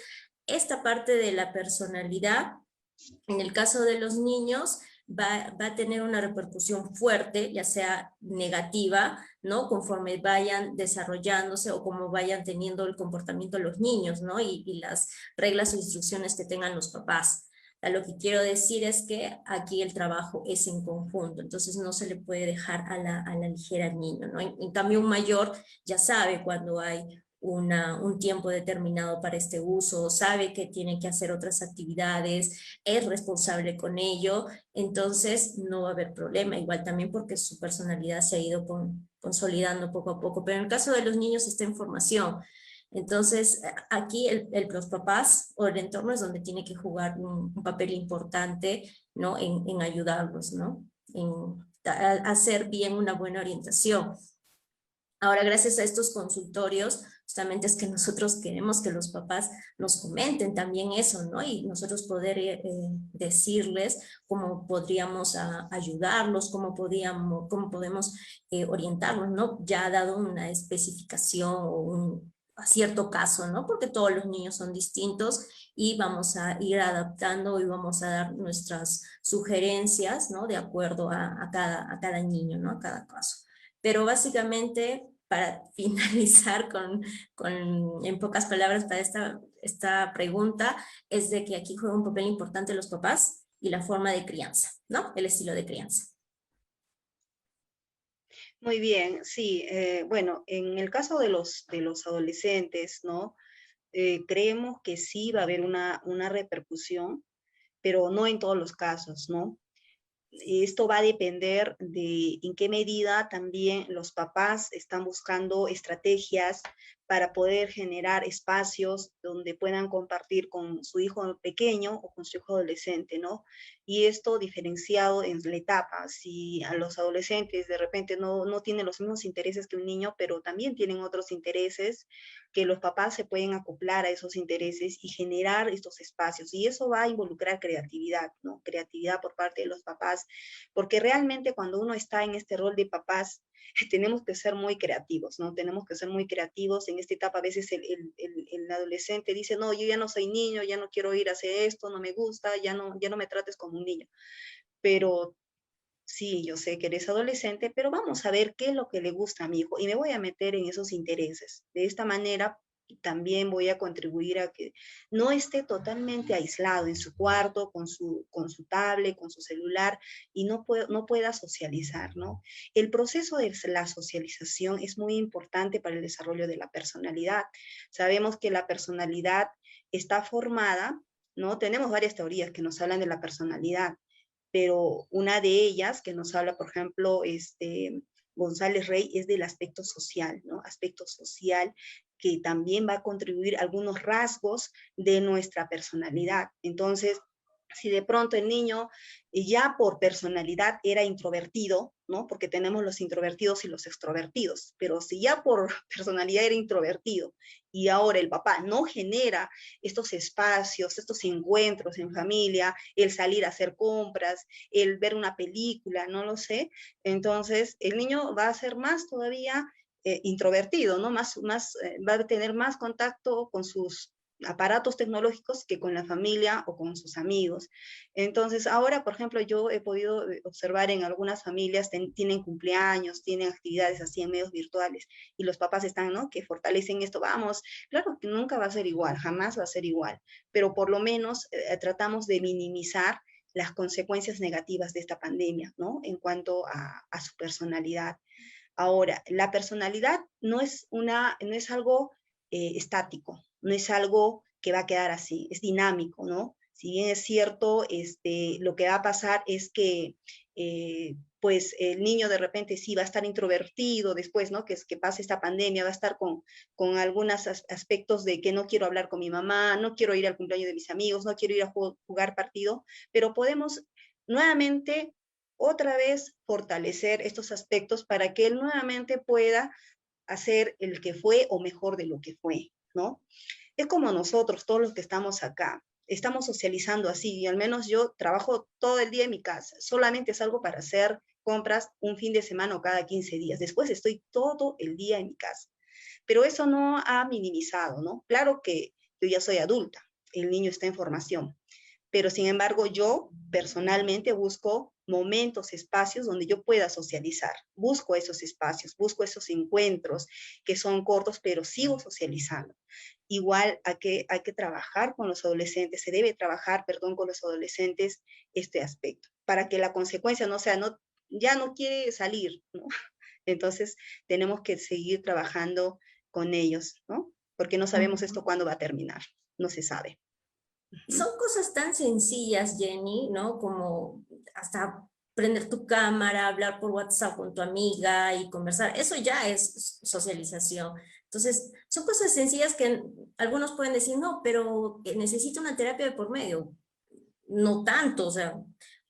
esta parte de la personalidad, en el caso de los niños, va a tener una repercusión fuerte, ya sea negativa, ¿no? Conforme vayan desarrollándose o como vayan teniendo el comportamiento los niños, ¿no? Y las reglas o instrucciones que tengan los papás. Lo que quiero decir es que aquí el trabajo es en conjunto, entonces no se le puede dejar a la ligera al niño, ¿no? En cambio, un mayor ya sabe cuando hay un tiempo determinado para este uso, sabe que tiene que hacer otras actividades, es responsable con ello, entonces no va a haber problema, igual también porque su personalidad se ha ido consolidando poco a poco, pero en el caso de los niños está en formación. Entonces, aquí los papás o el entorno es donde tiene que jugar un papel importante, ¿no? En ayudarlos, ¿no? En hacer bien una buena orientación. Ahora, gracias a estos consultorios, justamente es que nosotros queremos que los papás nos comenten también eso, ¿no? Y nosotros poder decirles cómo podríamos ayudarlos, cómo podemos orientarlos, ¿no? Ya dado una especificación o a cierto caso, ¿no? Porque todos los niños son distintos y vamos a ir adaptando y vamos a dar nuestras sugerencias, ¿no? De acuerdo a cada niño, ¿no? A cada caso. Pero básicamente, para finalizar en pocas palabras para esta pregunta, es de que aquí juega un papel importante los papás y la forma de crianza, ¿no? El estilo de crianza. Muy bien, sí. Bueno, en el caso de los adolescentes, ¿no? Creemos que sí va a haber una repercusión, pero no en todos los casos, ¿no? Esto va a depender de en qué medida también los papás están buscando estrategias para poder generar espacios donde puedan compartir con su hijo pequeño o con su hijo adolescente, ¿no? Y esto diferenciado en la etapa. Si a los adolescentes de repente no tienen los mismos intereses que un niño, pero también tienen otros intereses, que los papás se pueden acoplar a esos intereses y generar estos espacios. Y eso va a involucrar creatividad, ¿no? Creatividad por parte de los papás, porque realmente cuando uno está en este rol de papás, tenemos que ser muy creativos, ¿no? Tenemos que ser muy creativos. En esta etapa a veces el adolescente dice, no, yo ya no soy niño, ya no quiero ir a hacer esto, no me gusta, ya no me trates como un niño. Pero sí, yo sé que eres adolescente, pero vamos a ver qué es lo que le gusta a mi hijo y me voy a meter en esos intereses. De esta manera también voy a contribuir a que no esté totalmente aislado en su cuarto con su tablet, con su celular y no pueda socializar, ¿no? El proceso de la socialización es muy importante para el desarrollo de la personalidad. Sabemos que la personalidad está formada, ¿no? Tenemos varias teorías que nos hablan de la personalidad, pero una de ellas que nos habla, por ejemplo, González Rey, es del aspecto social, ¿no? Aspecto social que también va a contribuir a algunos rasgos de nuestra personalidad. Entonces, Si de pronto el niño ya por personalidad era introvertido, ¿no? Porque tenemos los introvertidos y los extrovertidos, pero si ya por personalidad era introvertido y ahora el papá no genera estos espacios, estos encuentros en familia, el salir a hacer compras, el ver una película, no lo sé, entonces el niño va a ser más todavía introvertido, ¿no? Va a tener más contacto con sus aparatos tecnológicos que con la familia o con sus amigos. Entonces, ahora, por ejemplo, yo he podido observar en algunas familias, tienen cumpleaños, tienen actividades así en medios virtuales, y los papás están, ¿no? Que fortalecen esto, vamos, claro que nunca va a ser igual, jamás va a ser igual, pero por lo menos tratamos de minimizar las consecuencias negativas de esta pandemia, ¿no? En cuanto a su personalidad. Ahora, la personalidad no es algo estático, no es algo que va a quedar así, es dinámico, ¿no? Si bien es cierto, lo que va a pasar es que, pues, el niño de repente sí va a estar introvertido después, ¿no? Que pase esta pandemia, va a estar con algunos aspectos de que no quiero hablar con mi mamá, no quiero ir al cumpleaños de mis amigos, no quiero ir a jugar partido, pero podemos nuevamente otra vez fortalecer estos aspectos para que él nuevamente pueda hacer el que fue o mejor de lo que fue, ¿no? Es como nosotros, todos los que estamos acá, estamos socializando así, y al menos yo trabajo todo el día en mi casa, solamente salgo para hacer compras un fin de semana o cada 15 días, después estoy todo el día en mi casa, pero eso no ha minimizado, ¿no? Claro que yo ya soy adulta, el niño está en formación, pero sin embargo yo personalmente busco momentos, espacios donde yo pueda socializar. Busco esos espacios, busco esos encuentros que son cortos, pero sigo socializando. Igual hay que trabajar con los adolescentes, se debe trabajar, perdón, con los adolescentes este aspecto, para que la consecuencia no sea, no, ya no quiere salir, ¿no? Entonces tenemos que seguir trabajando con ellos, ¿no? Porque no sabemos esto cuándo va a terminar, no se sabe. Son cosas tan sencillas, Jenny, ¿no? Como hasta prender tu cámara, hablar por WhatsApp con tu amiga y conversar. Eso ya es socialización. Entonces, son cosas sencillas que algunos pueden decir, no, pero necesito una terapia de por medio. No tanto, o sea,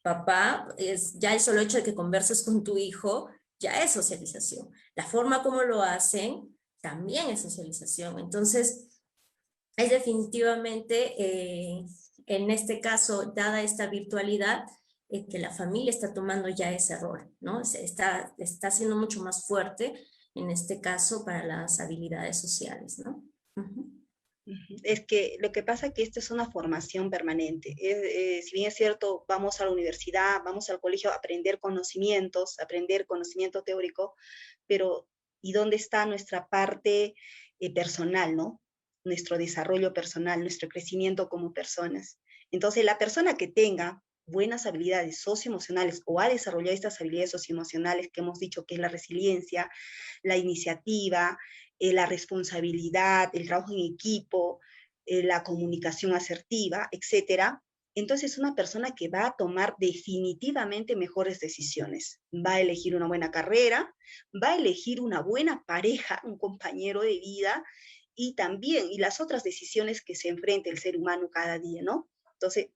papá, ya el solo hecho de que converses con tu hijo ya es socialización. La forma como lo hacen también es socialización. Entonces, es definitivamente, en este caso, dada esta virtualidad, que la familia está tomando ya ese rol, ¿no? Está siendo mucho más fuerte, en este caso, para las habilidades sociales, ¿no? Uh-huh. Es que lo que pasa es que esto es una formación permanente. Si bien es cierto, vamos a la universidad, vamos al colegio a aprender conocimientos, aprender conocimiento teórico, pero ¿y dónde está nuestra parte personal, no? Nuestro desarrollo personal, nuestro crecimiento como personas. Entonces, la persona que tenga buenas habilidades socioemocionales o ha desarrollado estas habilidades socioemocionales que hemos dicho que es la resiliencia, la iniciativa, la responsabilidad, el trabajo en equipo, la comunicación asertiva, etcétera. Entonces, es una persona que va a tomar definitivamente mejores decisiones. Va a elegir una buena carrera, va a elegir una buena pareja, un compañero de vida, y también, y las otras decisiones que se enfrenta el ser humano cada día, ¿no? Entonces,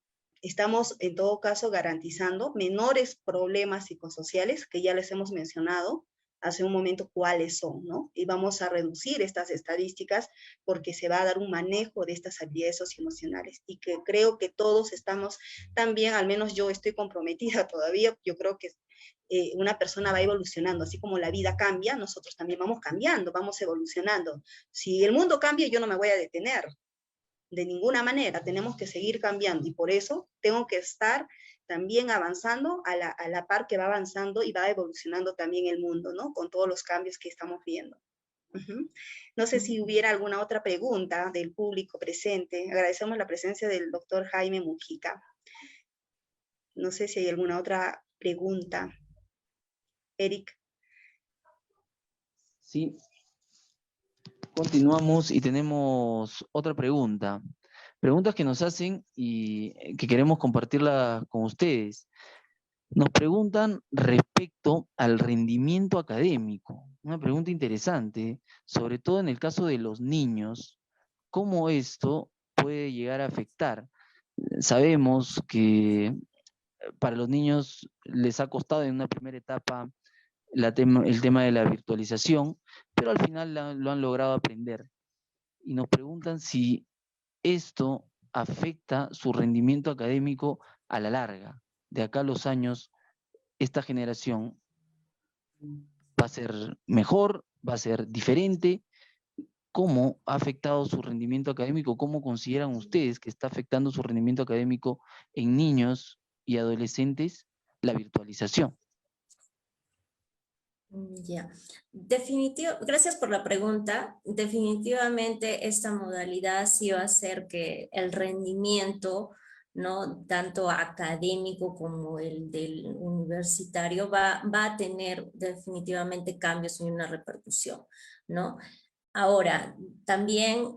estamos en todo caso garantizando menores problemas psicosociales, que ya les hemos mencionado hace un momento cuáles son, ¿no? Y vamos a reducir estas estadísticas porque se va a dar un manejo de estas habilidades socioemocionales y que creo que todos estamos también, al menos yo estoy comprometida todavía, yo creo que una persona va evolucionando, así como la vida cambia, nosotros también vamos cambiando, vamos evolucionando. Si el mundo cambia, yo no me voy a detener, de ninguna manera, tenemos que seguir cambiando y por eso tengo que estar también avanzando a la par que va avanzando y va evolucionando también el mundo, ¿no? Con todos los cambios que estamos viendo. No sé si hubiera alguna otra pregunta del público presente. Agradecemos la presencia del doctor Jaime Mujica. No sé si hay alguna otra pregunta. Eric. Sí. Continuamos y tenemos otra pregunta. Preguntas que nos hacen y que queremos compartirla con ustedes. Nos preguntan respecto al rendimiento académico. Una pregunta interesante, sobre todo en el caso de los niños, cómo esto puede llegar a afectar. Sabemos que para los niños les ha costado en una primera etapa el tema de la virtualización, pero al final lo han logrado aprender. Y nos preguntan si esto afecta su rendimiento académico a la larga. De acá a los años, esta generación va a ser mejor, va a ser diferente. ¿Cómo ha afectado su rendimiento académico? ¿Cómo consideran ustedes que está afectando su rendimiento académico en niños y adolescentes la virtualización? Ya, gracias por la pregunta. Definitivamente esta modalidad sí va a hacer que el rendimiento, ¿no? Tanto académico como el del universitario va a tener definitivamente cambios y una repercusión, ¿no? Ahora, también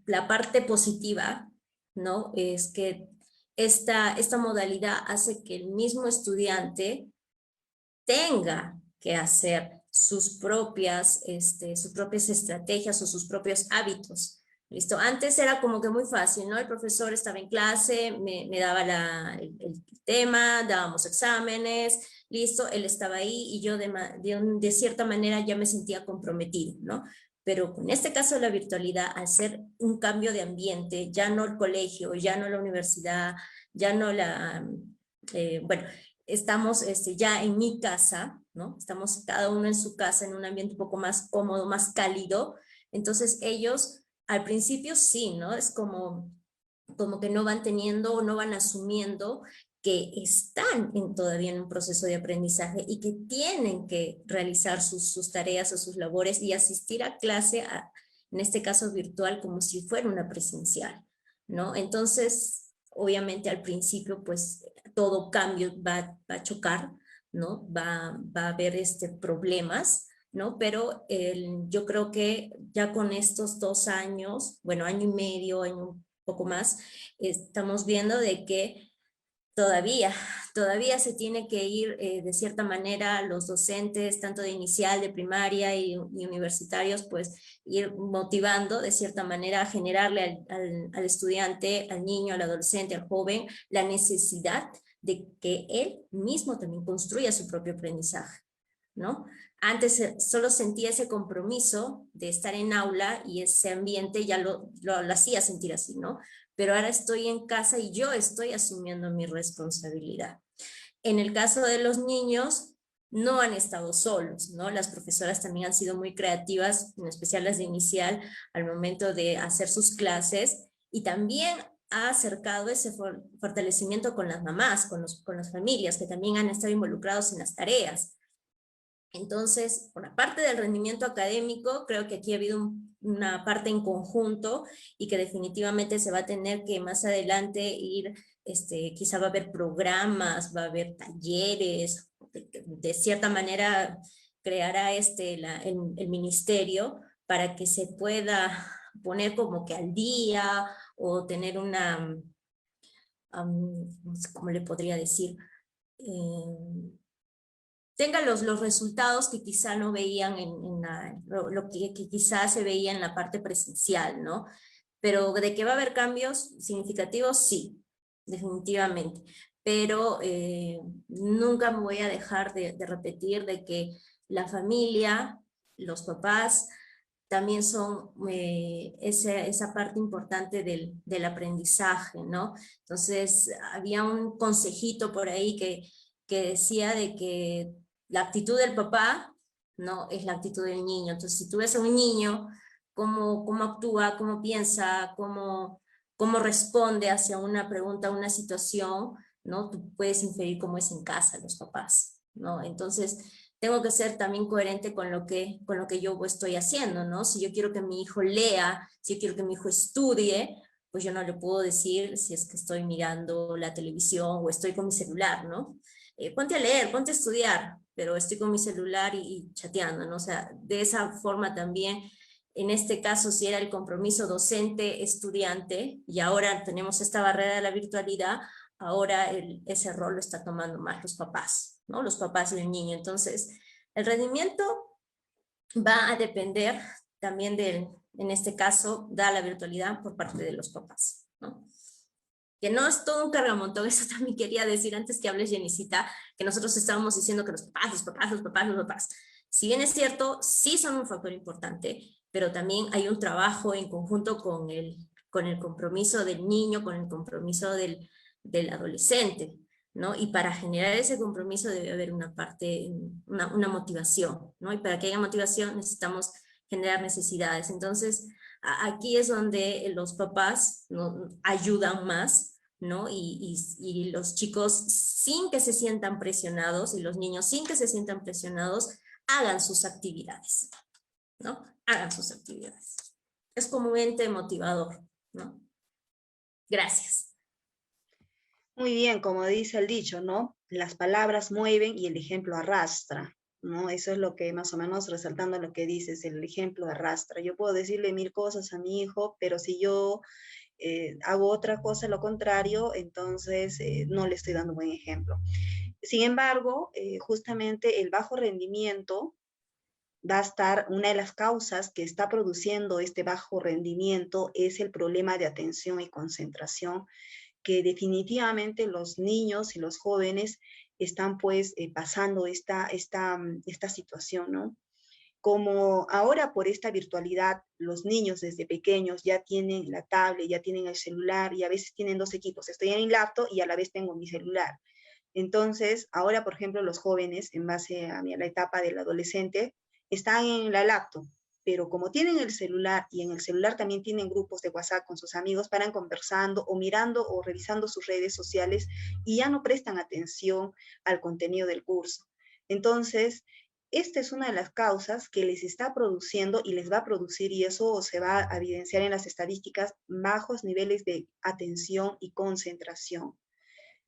la parte positiva, ¿no? Es que esta modalidad hace que el mismo estudiante tenga que hacer sus propias estrategias o sus propios hábitos. ¿Listo? Antes era como que muy fácil, ¿no? El profesor estaba en clase, me daba el tema, dábamos exámenes, listo, él estaba ahí y yo de cierta manera ya me sentía comprometido, ¿no? Pero en este caso de la virtualidad, al ser un cambio de ambiente, ya no el colegio, ya no la universidad, ya no bueno, estamos ya en mi casa, ¿no? Estamos cada uno en su casa, en un ambiente un poco más cómodo, más cálido. Entonces ellos, al principio sí, ¿no? Es como que no van teniendo o no van asumiendo que están todavía en un proceso de aprendizaje y que tienen que realizar sus tareas o sus labores y asistir a clase, en este caso virtual, como si fuera una presencial, ¿no? Entonces, obviamente al principio, pues todo cambio va a chocar, ¿no? Va a haber problemas, ¿no? Pero yo creo que ya con estos 2 años, bueno, año y medio, año un poco más, estamos viendo de que todavía se tiene que ir de cierta manera los docentes, tanto de inicial, de primaria y universitarios, pues ir motivando de cierta manera a generarle al estudiante, al niño, al adolescente, al joven, la necesidad de que él mismo también construya su propio aprendizaje, ¿no? Antes solo sentía ese compromiso de estar en aula y ese ambiente ya lo hacía sentir así, ¿no? Pero ahora estoy en casa y yo estoy asumiendo mi responsabilidad. En el caso de los niños, no han estado solos, ¿no? Las profesoras también han sido muy creativas, en especial las de inicial, al momento de hacer sus clases, y también ha acercado ese fortalecimiento con las mamás, con las familias, que también han estado involucrados en las tareas. Entonces, por la parte del rendimiento académico, creo que aquí ha habido una parte en conjunto y que definitivamente se va a tener que más adelante ir, quizá va a haber programas, va a haber talleres, de cierta manera creará el ministerio para que se pueda poner como que al día o tener no sé cómo le podría decir, tenga los resultados que quizá no veían lo que quizá se veía en la parte presencial, ¿no? Pero de que va a haber cambios significativos, sí, definitivamente. Pero nunca me voy a dejar de repetir de que la familia, los papás, también son esa parte importante del aprendizaje, ¿no? Entonces, había un consejito por ahí que decía de que la actitud del papá no es la actitud del niño. Entonces, si tú ves a un niño, cómo actúa, cómo piensa, cómo responde hacia una pregunta, una situación, ¿no? Tú puedes inferir cómo es en casa los papás, ¿no? Entonces, tengo que ser también coherente con lo que yo estoy haciendo, ¿no? Si yo quiero que mi hijo lea, si yo quiero que mi hijo estudie, pues yo no le puedo decir si es que estoy mirando la televisión o estoy con mi celular, ¿no? Ponte a leer, ponte a estudiar, pero estoy con mi celular y chateando, ¿no? O sea, de esa forma también, en este caso, si era el compromiso docente-estudiante y ahora tenemos esta barrera de la virtualidad, ahora ese rol lo está tomando más los papás, ¿no? Los papás del niño. Entonces, el rendimiento va a depender también en este caso, da la virtualidad por parte de los papás, ¿no? que no es todo un cargamontón. Eso también quería decir antes que hables, Jenicita, que nosotros estábamos diciendo que los papás, los papás, los papás, los papás. Si bien es cierto, sí son un factor importante, pero también hay un trabajo en conjunto con el compromiso del niño, con el compromiso del adolescente, ¿no? Y para generar ese compromiso debe haber una parte, una motivación, ¿no? Y para que haya motivación necesitamos generar necesidades. Entonces, aquí es donde los papás, ¿no?, ayudan más, ¿no? Y los chicos, sin que se sientan presionados, y los niños, sin que se sientan presionados, hagan sus actividades, ¿no? Hagan sus actividades. Es como un ente motivador, ¿no? Gracias. Muy bien, como dice el dicho, ¿no? Las palabras mueven y el ejemplo arrastra, ¿no? Eso es lo que más o menos resaltando lo que dices, el ejemplo arrastra. Yo puedo decirle 1000 cosas a mi hijo, pero si yo hago otra cosa, lo contrario, entonces no le estoy dando buen ejemplo. Sin embargo, justamente el bajo rendimiento va a estar, una de las causas que está produciendo este bajo rendimiento es el problema de atención y concentración, que definitivamente los niños y los jóvenes están pues pasando esta situación, ¿no? Como ahora por esta virtualidad, los niños desde pequeños ya tienen la tablet, ya tienen el celular y a veces tienen 2 equipos. Estoy en mi laptop y a la vez tengo mi celular. Entonces, ahora, por ejemplo, los jóvenes, en base a la etapa del adolescente, están en la laptop, pero como tienen el celular y en el celular también tienen grupos de WhatsApp con sus amigos, paran conversando o mirando o revisando sus redes sociales y ya no prestan atención al contenido del curso. Entonces, esta es una de las causas que les está produciendo y les va a producir, y eso se va a evidenciar en las estadísticas, bajos niveles de atención y concentración.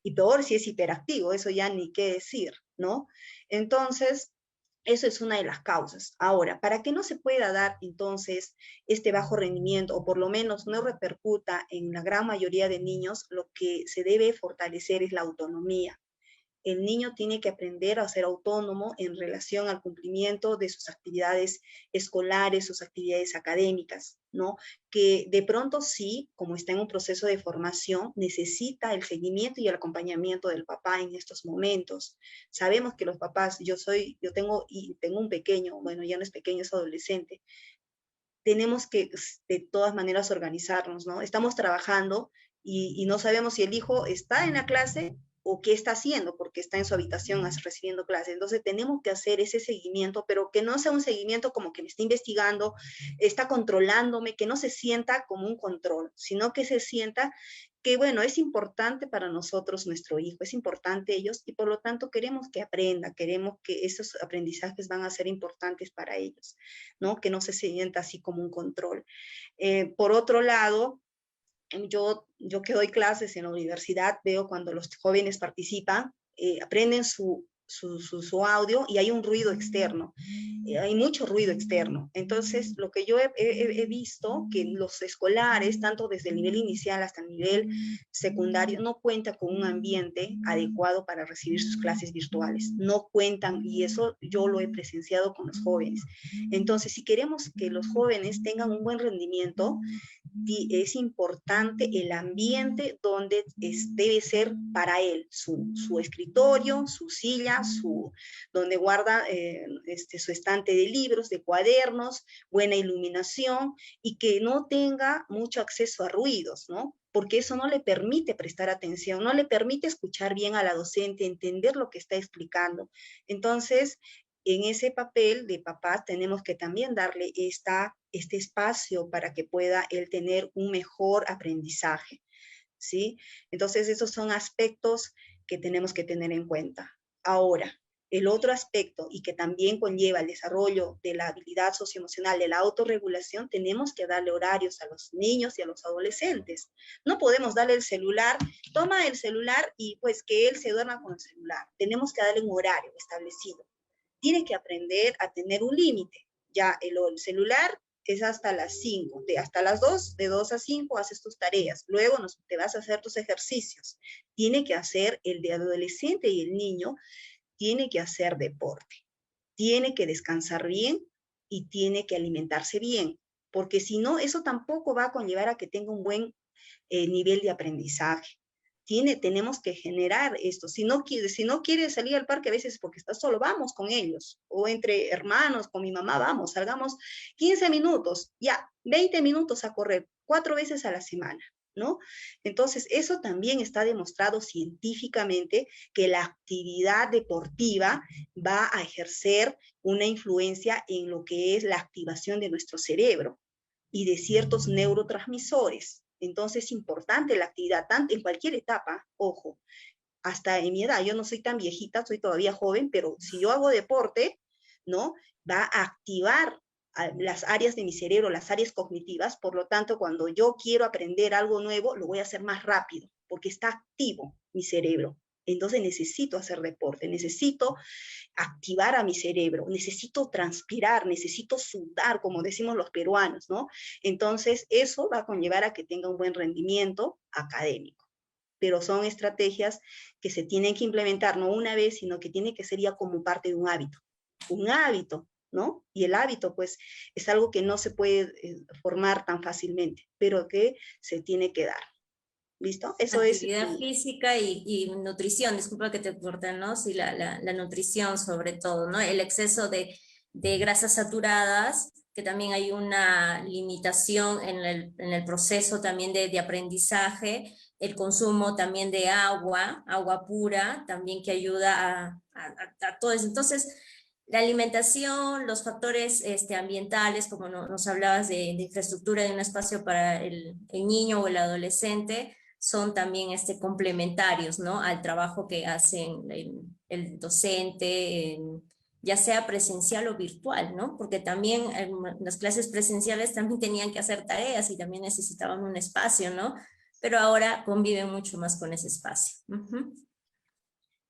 Y peor si es hiperactivo, eso ya ni qué decir, ¿no? Entonces, eso es una de las causas. Ahora, para que no se pueda dar entonces este bajo rendimiento, o por lo menos no repercuta en la gran mayoría de niños, lo que se debe fortalecer es la autonomía. El niño tiene que aprender a ser autónomo en relación al cumplimiento de sus actividades escolares, sus actividades académicas, ¿no? Que de pronto sí, como está en un proceso de formación, necesita el seguimiento y el acompañamiento del papá en estos momentos. Sabemos que los papás, yo tengo un pequeño, bueno, ya no es pequeño, es adolescente, tenemos que de todas maneras organizarnos, ¿no? Estamos trabajando y no sabemos si el hijo está en la clase o qué está haciendo, porque está en su habitación recibiendo clases. Entonces tenemos que hacer ese seguimiento, pero que no sea un seguimiento como que me está investigando, está controlándome, que no se sienta como un control, sino que se sienta que, bueno, es importante para nosotros nuestro hijo, es importante ellos, y por lo tanto queremos que aprenda, queremos que esos aprendizajes van a ser importantes para ellos, ¿no? Que no se sienta así como un control. Por otro lado, yo que doy clases en la universidad, veo cuando los jóvenes participan, aprenden su audio y hay un ruido externo, hay mucho ruido externo. Entonces, lo que yo he visto, que los escolares, tanto desde el nivel inicial hasta el nivel secundario, no cuentan con un ambiente adecuado para recibir sus clases virtuales. No cuentan, y eso yo lo he presenciado con los jóvenes. Entonces, si queremos que los jóvenes tengan un buen rendimiento, es importante el ambiente donde debe ser para él, su escritorio, su silla, donde guarda su estante de libros, de cuadernos, buena iluminación, y que no tenga mucho acceso a ruidos, ¿no? Porque eso no le permite prestar atención, no le permite escuchar bien a la docente, entender lo que está explicando. Entonces, en ese papel de papá tenemos que también darle este espacio para que pueda él tener un mejor aprendizaje, ¿sí? Entonces, esos son aspectos que tenemos que tener en cuenta. Ahora, el otro aspecto, y que también conlleva el desarrollo de la habilidad socioemocional, de la autorregulación, tenemos que darle horarios a los niños y a los adolescentes. No podemos darle el celular, toma el celular y pues que él se duerma con el celular. Tenemos que darle un horario establecido. Tiene que aprender a tener un límite. Ya el celular es hasta las 5, hasta las 2, de 2 a 5 haces tus tareas, luego te vas a hacer tus ejercicios. Tiene que hacer el de adolescente y el niño, tiene que hacer deporte, tiene que descansar bien y tiene que alimentarse bien, porque si no, eso tampoco va a conllevar a que tenga un buen nivel de aprendizaje. tenemos que generar esto. Si no quiere salir al parque a veces porque está solo, vamos con ellos, o entre hermanos, con mi mamá, vamos, salgamos 15 minutos, ya, 20 minutos a correr, 4 veces a la semana, ¿no? Entonces, eso también está demostrado científicamente, que la actividad deportiva va a ejercer una influencia en lo que es la activación de nuestro cerebro y de ciertos neurotransmisores. Entonces es importante la actividad, tanto en cualquier etapa, ojo, hasta en mi edad, yo no soy tan viejita, soy todavía joven, pero si yo hago deporte, ¿no? Va a activar las áreas de mi cerebro, las áreas cognitivas, por lo tanto, cuando yo quiero aprender algo nuevo, lo voy a hacer más rápido, porque está activo mi cerebro. Entonces necesito hacer deporte, necesito activar a mi cerebro, necesito transpirar, necesito sudar, como decimos los peruanos, ¿no? Entonces, eso va a conllevar a que tenga un buen rendimiento académico. Pero son estrategias que se tienen que implementar no una vez, sino que tiene que ser ya como parte de un hábito, ¿no? Y el hábito, pues, es algo que no se puede formar tan fácilmente, pero que se tiene que dar. ¿Listo? Eso actividad física y nutrición, disculpa que te corte, ¿no? Sí, la nutrición sobre todo, ¿no? El exceso de grasas saturadas, que también hay una limitación en el proceso también de aprendizaje, el consumo también de agua pura, también que ayuda a todo eso. Entonces, la alimentación, los factores ambientales, como nos hablabas de infraestructura de un espacio para el niño o el adolescente, son también complementarios, ¿no? Al trabajo que hacen el docente, ya sea presencial o virtual, ¿no? Porque también en las clases presenciales también tenían que hacer tareas y también necesitaban un espacio, ¿no? Pero ahora conviven mucho más con ese espacio.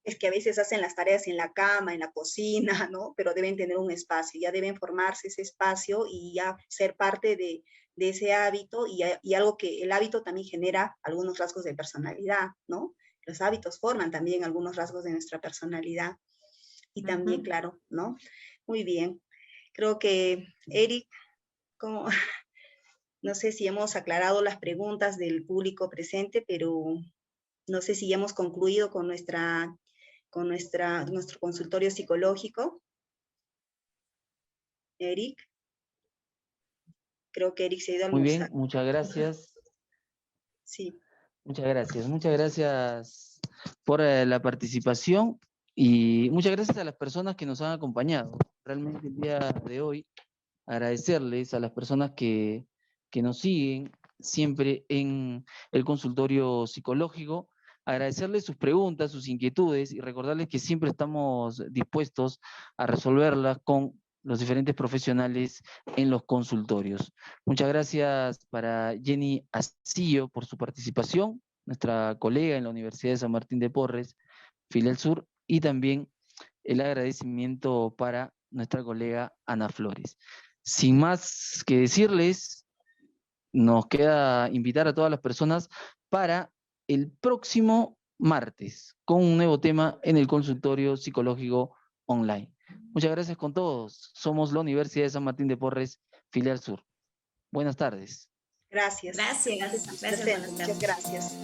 Es que a veces hacen las tareas en la cama, en la cocina, ¿no? Pero deben tener un espacio, ya deben formarse ese espacio y ya ser parte de ese hábito y algo que el hábito también genera algunos rasgos de personalidad, ¿no? Los hábitos forman también algunos rasgos de nuestra personalidad y también, claro, ¿no? Muy bien. Creo que, Eric, no sé si hemos aclarado las preguntas del público presente, pero no sé si ya hemos concluido con nuestro consultorio psicológico. Eric. Creo que Eric se ha ido a almorzar. Muy bien, muchas gracias. Sí. Muchas gracias por la participación y muchas gracias a las personas que nos han acompañado. Realmente el día de hoy, agradecerles a las personas que nos siguen siempre en el consultorio psicológico, agradecerles sus preguntas, sus inquietudes y recordarles que siempre estamos dispuestos a resolverlas con los diferentes profesionales en los consultorios. Muchas gracias para Jenny Astillo por su participación, nuestra colega en la Universidad de San Martín de Porres, Filial Sur, y también el agradecimiento para nuestra colega Ana Flores. Sin más que decirles, nos queda invitar a todas las personas para el próximo martes con un nuevo tema en el consultorio psicológico online. Muchas gracias con todos. Somos la Universidad de San Martín de Porres, Filial Sur. Buenas tardes. Gracias. Gracias. Muchas gracias.